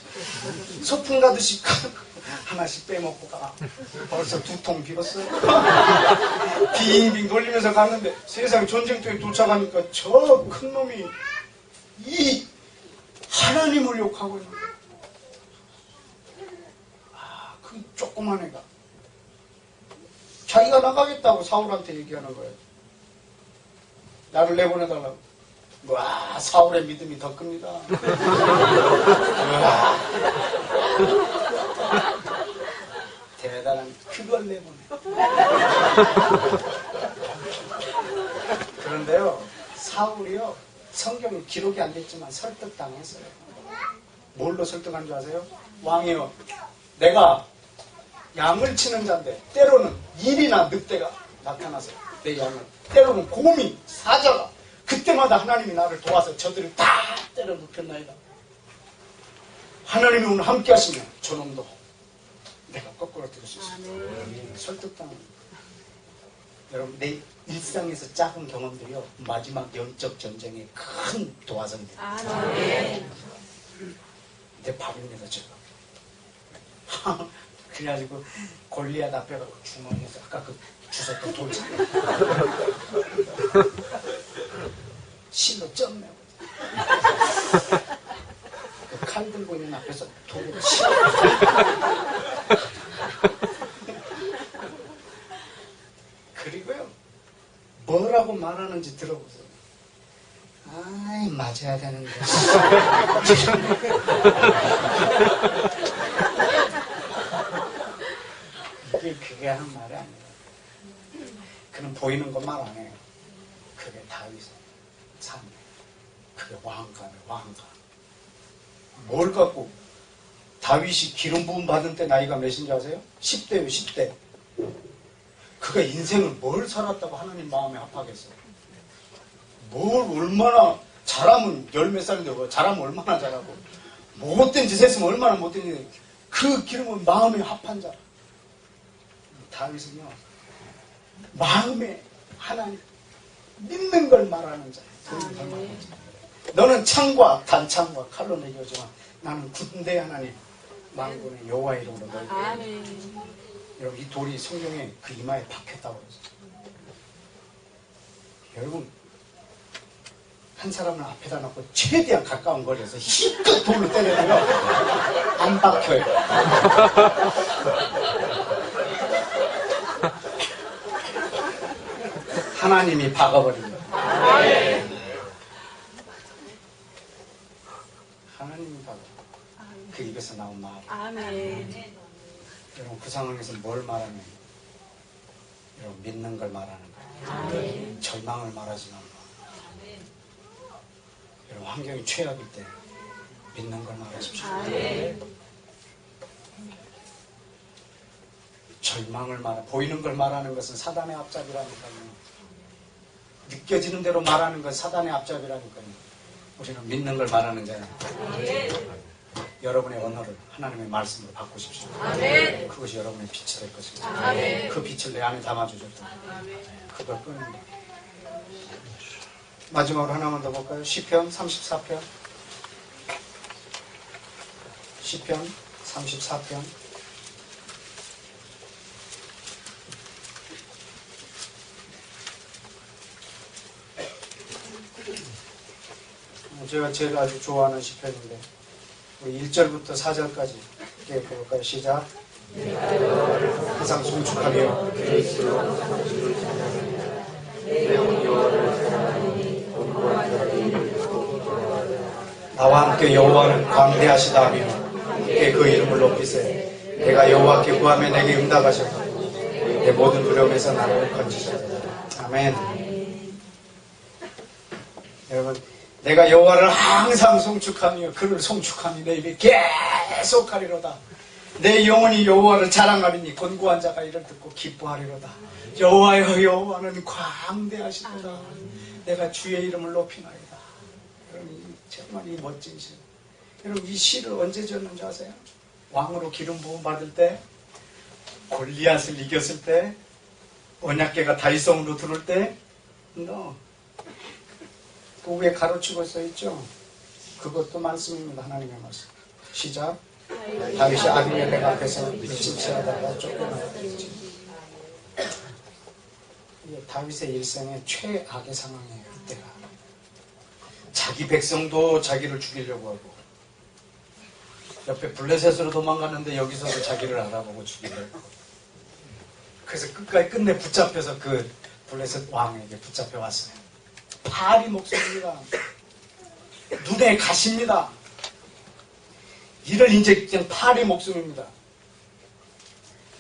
하나씩 빼먹고 가. 벌써 2통 비었어요. 빙빙 돌리면서 갔는데 세상 전쟁터에 도착하니까 저 큰 놈이 이 하나님을 욕하고 있는 거예요. 그 조그만 애가 자기가 나가겠다고 사울한테 얘기하는 거예요. 나를 내보내달라고. 와, 사울의 믿음이 더 큽니다. 대단한 그걸 내보내. 그런데요, 사울이요, 성경에 기록이 안 됐지만 설득당했어요. 뭘로 설득한 줄 아세요? 왕이요, 내가 양을 치는 자인데 때로는 일이나 늑대가 나타나서 내 양을, 때로는 곰이, 사자가, 그때마다 하나님이 나를 도와서 저들을 다 때려 눕혔나이다. 하나님이 오늘 함께 하시면 저놈도 내가 거꾸로 들을 수 있습니다. 설득당합니다. 여러분 내 일상에서 작은 경험들이요 마지막 영적 전쟁에 큰 도화선이 됩니다. 내 밥입니다 제가. 그래가지고 골리앗 앞에 가고 주머니에서 아까 그 주웠던 돌잖아요. 실로 점 내고 그 칼 들고 있는 앞에서 돌을 치고 그리고요 아이, 맞아야 되는데. 그게 하는 말이 아니에요. 그는 보이는 것만 안 해요. 그게 다윗의 삶이에요. 그게 왕가네, 왕가. 뭘 갖고, 다윗이 기름 부음 받은 때 나이가 몇인지 아세요? 10대요, 10대. 그가 인생을 뭘 살았다고 하나님 마음에 합하겠어요? 뭘 얼마나 잘하면 열 몇 살인데 잘하면 얼마나 잘하고 못된 짓 했으면 얼마나 못된 짓. 그 기름은 마음에 합한 자라. 다윗은요 마음에 하나님 믿는 걸 말하는 자예요. 너는 창과 단창과 칼로 내겨주마. 나는 군대 하나님 만군의 여호와 이름으로 너희. 여러분 이 돌이 성경에 그 이마에 박혔다고 그랬어요. 여러분 한 사람을 앞에다 놓고 최대한 가까운 거리에서 힘껏 돌로 때려도요 안 박혀요. 하나님이 박아버립니다. 하나님이 박아. 그 입에서 나온 말. 여러분 그 상황에서 뭘 말하면 여러분 믿는 걸 말하는 거예요. 절망을 말하지 않는 거예요. 여러분 환경이 최악일 때 믿는 걸 말하십시오. 절망을 보이는 걸 말하는 것은 사단의 앞잡이라니까요. 느껴지는 대로 말하는 건 사단의 앞잡이라니까요. 우리는 믿는 걸 말하는 자예요. 여러분의 언어를 하나님의 말씀으로 바꾸십시오. 그것이 여러분의 빛이 될 것입니다. 그 빛을 내 안에 담아주셨다. 그걸 끄는 마지막으로 하나만 더 볼까요? 시편 34편. 시편 34편. 제가 제일 아주 좋아하는 시편인데 우리 1절부터 4절까지 볼까요? 시작. 항상 송축하며 나와 함께 여호와는 광대하시다며 함께 그 이름을 높이세. 내가 여호와께 구하며 내게 응답하셨고 내 모든 두려움에서 나를 건지셨다. 아멘. 여러분 내가 여호와를 항상 송축하며 그를 송축하며 내 입에 계속 하리로다. 내 영혼이 여호와를 자랑하리니 곤고한 자가 이를 듣고 기뻐하리로다. 여호와여 여호와는 광대하시도다. 내가 주의 이름을 높이나이다. 여러분 정말 이 멋진 시. 여러분 이 시를 언제 지었는지 아세요? 왕으로 기름 부음 받을 때, 골리앗을 이겼을 때, 언약궤가 다윗성으로 들어올 때, 그 위에 가로치고 써있죠? 그것도 말씀입니다. 하나님의 말씀. 시작. 다윗이 아비멜렉 앞에서 미친 채 하다가 쫓겨나갔지. 이게 다윗의 일생의 최악의 상황이에요. 이때가. 자기 백성도 자기를 죽이려고 하고 옆에 블레셋으로 도망갔는데 여기서도 자기를 알아보고 죽이려고. 그래서 끝내 붙잡혀서 그 블레셋 왕에게 붙잡혀 왔어요. 파리 목숨입니다. 눈에 가십니다. 이를 이제 그냥 파리 목숨입니다.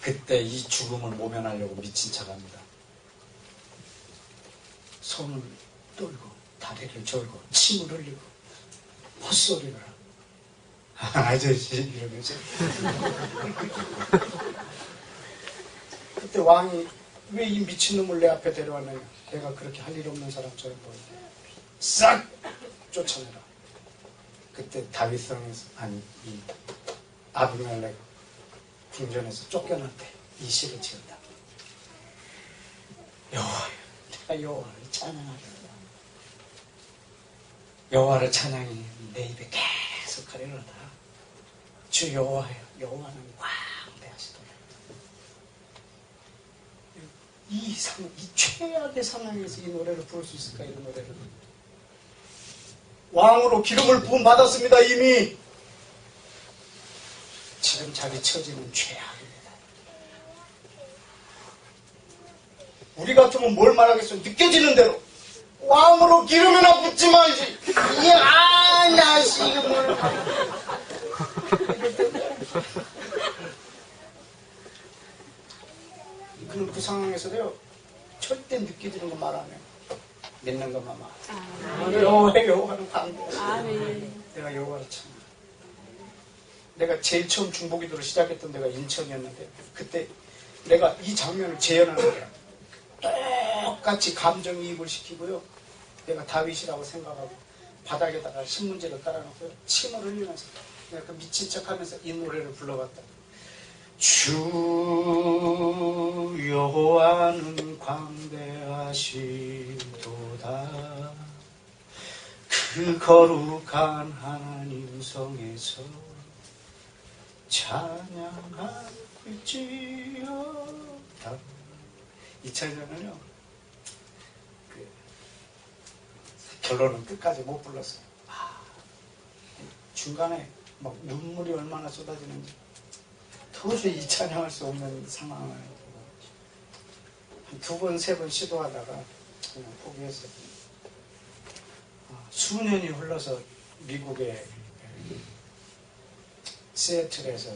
그때 이 죽음을 모면하려고 미친 척합니다. 손을 떨고 다리를 절고 침을 흘리고 헛소리를 하고 아저씨 이러면서 그때 왕이 왜 이 미친놈을 내 앞에 데려왔느냐. 내가 그렇게 할 일 없는 사람처럼 보이는데 싹 쫓아내라. 그때 다윗성에서 아니 이 아비멜렉 궁전에서 쫓겨났대. 이 시를 지었다. 여호와여 내가 여호와를 찬양하리로다. 여호와를 찬양이 내 입에 계속 하리로다. 주 여호와여 여호와는 광대하시도다. 이 최악의 상황에서 이 노래를 부를 수 있을까? 이런 노래를. 왕으로 기름을 부음 받았습니다. 이미. 지금 자기 처지는 최악입니다. 우리 같으면 뭘 말하겠어요? 느껴지는 대로 왕으로 기름이나 붓지 말지. 나 지금 그럼 그 상황에서도요, 절대 느껴지는 거 말 안 해요. 믿는 것만 말. 여호와는 반대. 아멘. 내가 여호와를 참. 내가 제일 처음 중보기도를 시작했던 데가 인천이었는데, 그때 내가 이 장면을 재현하는 거야. 똑같이 감정이입을 시키고요. 내가 다윗이라고 생각하고 바닥에다가 신문지를 깔아놓고요. 침을 흘리면서 내가 그 미친 척하면서 이 노래를 불러봤다. 주 여호와는 광대하시도다. 그 거룩한 하나님 성에서 찬양할지어다. 이 찬양은요, 결론은 끝까지 못 불렀어요. 중간에 막 눈물이 얼마나 쏟아지는지 도저히 이 찬양할 수 없는 상황을 한 두 번, 세 번 시도하다가 그냥 포기했어요. 수년이 흘러서 미국의 시애틀에서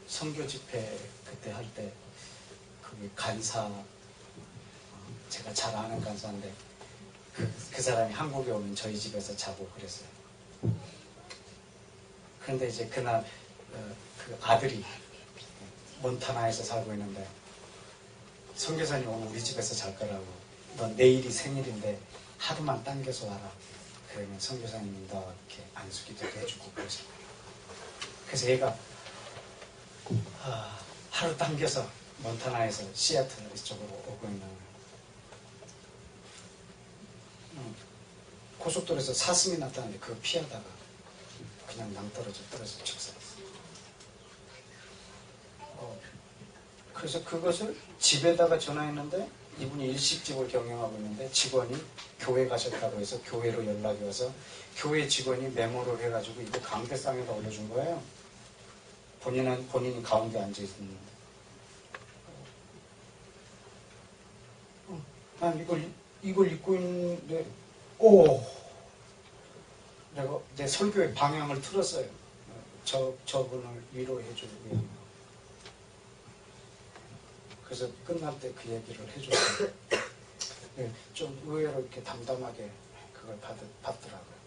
선교 집회 그때 할 때 거기 간사, 제가 잘 아는 간사인데 그 사람이 한국에 오면 저희 집에서 자고 그랬어요. 그런데 이제 그날 그 아들이 몬타나에서 살고 있는데 선교사님 오늘 우리 집에서 잘 거라고, 넌 내일이 생일인데 하루만 당겨서 와라. 그러면 선교사님이 너 이렇게 안수기도 해주고 그래서 얘가 하루 당겨서 몬타나에서 시애틀 이쪽으로 오고 있는 거예요. 고속도로에서 사슴이 나타났는데 그거 피하다가 그냥 떨어져 죽살했어요. 그래서 그것을 집에다가 전화했는데 이분이 일식집을 경영하고 있는데 직원이 교회 가셨다고 해서 교회로 연락이 와서 교회 직원이 메모를 해가지고 이거 강대상에다 올려준 거예요. 본인이 가운데 앉아있는. 난 이걸 읽고 있는데 내가 내 설교의 방향을 틀었어요. 저분을 위로해주기 위해. 그래서 끝날 때 그 얘기를 해줬어요. 네, 좀 의외로 이렇게 담담하게 그걸 받더라고요.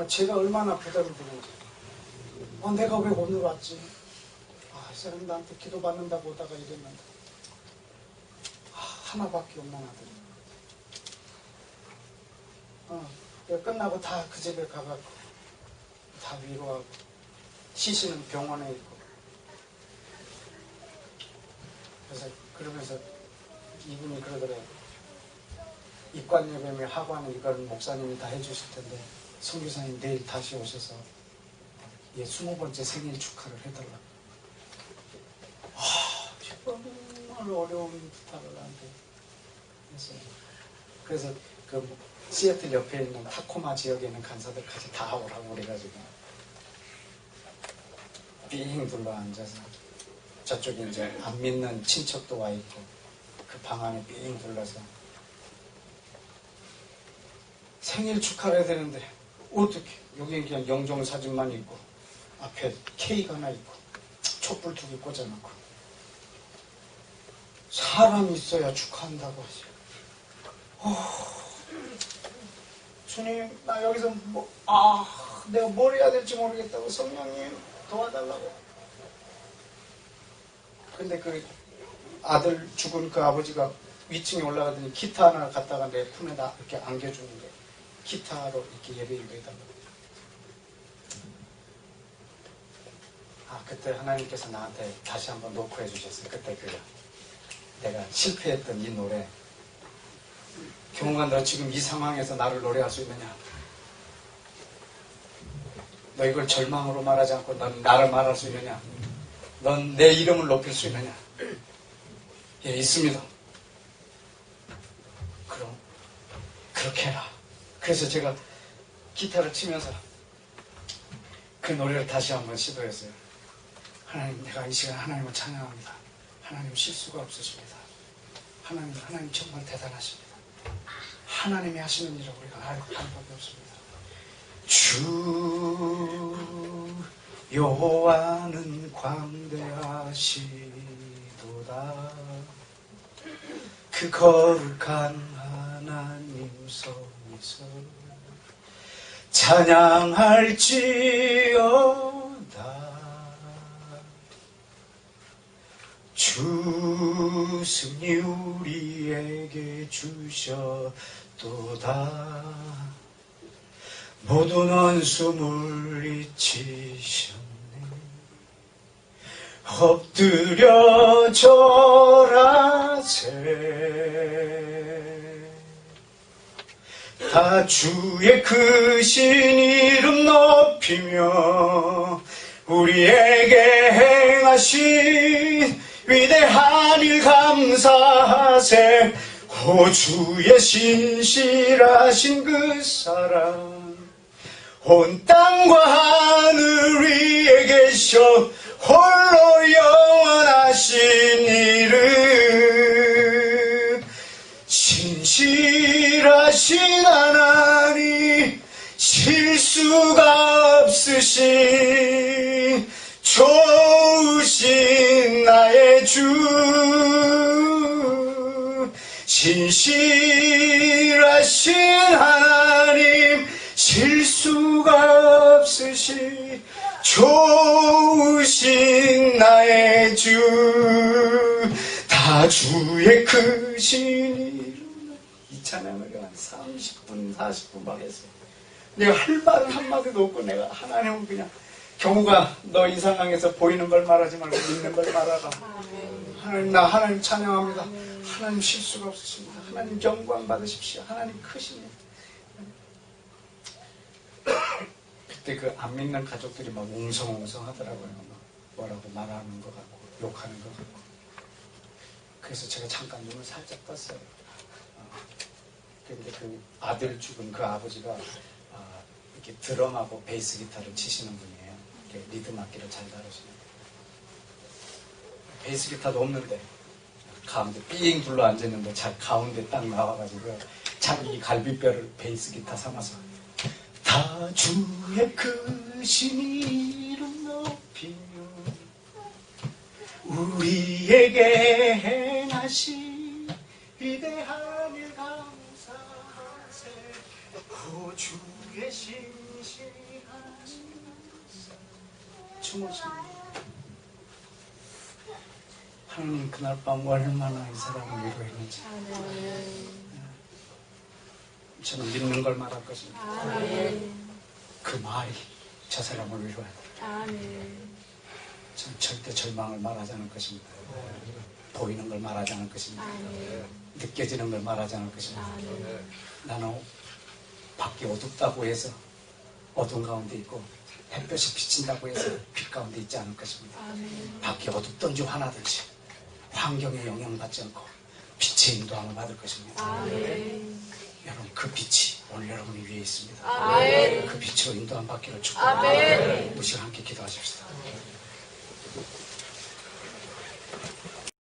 제가 얼마나 부담이 되는지. 내가 왜 오늘 왔지? 이 사람이 나한테 기도받는다고 오다가 이랬는데. 하나밖에 없는 아들이. 끝나고 다 그 집에 가갖고 다 위로하고 시신은 병원에 있고. 그래서 그러면서 이분이 그러더래요. 입관 예배며 하관은 이건 목사님이 다 해주실 텐데 선교사님 내일 다시 오셔서 얘 20번째 생일 축하를 해달라고. 정말 어려운 부탁을 나한테 했어요. 그래서 그 시애틀 옆에 있는 타코마 지역에 있는 간사들까지 다 오라고 그래가지고 삥 둘러 앉아서 저쪽에 이제 안 믿는 친척도 와 있고 그 방 안에 삥 둘러서 생일 축하를 해야 되는데 어떻게 여기 그냥 영정 사진만 있고 앞에 케이크 하나 있고 촛불 2개 꽂아놓고 사람이 있어야 축하한다고 하죠. 주님 나 여기서 내가 뭘 해야 될지 모르겠다고 성령님 도와달라고. 근데 그 아들 죽은 그 아버지가 위층에 올라가더니 기타 하나 갖다가 내 품에다 이렇게 안겨주는 거예요. 기타로 이렇게 예배 인도해달라고. 그때 하나님께서 나한테 다시 한번 노크해 주셨어요. 그때 내가 실패했던 이 노래. 경호가 너 지금 이 상황에서 나를 노래할 수 있느냐? 너 이걸 절망으로 말하지 않고 넌 나를 말할 수 있느냐? 넌 내 이름을 높일 수 있느냐? 예, 있습니다. 그럼 그렇게 해라. 그래서 제가 기타를 치면서 그 노래를 다시 한번 시도했어요. 하나님, 내가 이 시간 하나님을 찬양합니다. 하나님 실수가 없으십니다. 하나님 정말 대단하십니다. 하나님이 하시는 일을 우리가 알 방법이 없습니다. 주 여호와는 광대하시도다. 그 거룩한 하나님 성에서 찬양할지어다. 주 승리 우리에게 주셨도다. 모든 원수 물리치셨네. 엎드려 절하세. 다 주의 크신 이름 높이며 우리에게 행하신 위대한 일 감사하세. 오 주의 신실하신 그 사랑 온 땅과 하늘 위에 계셔 홀로 영원하신 이름. 신실하신 하나님 실수가 없으신 좋으신 나의 주. 신실하신 하나님 실수가 없으신 좋으신 나의 주. 다 주의 크신 이름. 이 찬양을 한 30분 40분 막 했어요. 내가 할 말은 한마디도 없고 내가 하나님은 그냥 경우가 너 이 상황에서 보이는 걸 말하지 말고 믿는 걸 말하라. 하나님, 나 하나님 찬양합니다. 하나님 실수가 없으십니다. 하나님 영광 받으십시오. 하나님 크시네. 그때 그 안 믿는 가족들이 막 웅성웅성 하더라고요. 막 뭐라고 말하는 것 같고 욕하는 것 같고. 그래서 제가 잠깐 눈을 살짝 떴어요. 근데 그 아들 죽은 그 아버지가 이렇게 드럼하고 베이스 기타를 치시는 분이에요. 이렇게 리듬 악기를 잘 다루시는. 베이스 기타도 없는데 가운데 삥 둘러 앉았는데 가운데 딱 나와가지고 자기 갈비뼈를 베이스 기타 삼아서 다 주의 크신 이름 높이며 우리에게 행하신 위대한 일 감사하세. 오 주의 신실하신 주무십니다. 하나님 그날 밤 얼마나 이 사람을 위로했는지. 저는 믿는 걸 말할 것입니다. 그 말이 저 사람을 위로해. 저는 절대 절망을 말하지 않을 것입니다. 보이는 걸 말하지 않을 것입니다. 느껴지는 걸 말하지 않을 것입니다. 나는 밖이 어둡다고 해서 어두운 가운데 있고 햇볕이 비친다고 해서 빛 가운데 있지 않을 것입니다. 밖이 어둡든지 환하든지 환경에 영향받지 않고 빛의 인도함을 받을 것입니다. 여러분 그 빛이 오늘 여러분 위에 있습니다. 그 빛으로 인도함 받기를 축복합니다. 우리 시간 함께 기도하십시다.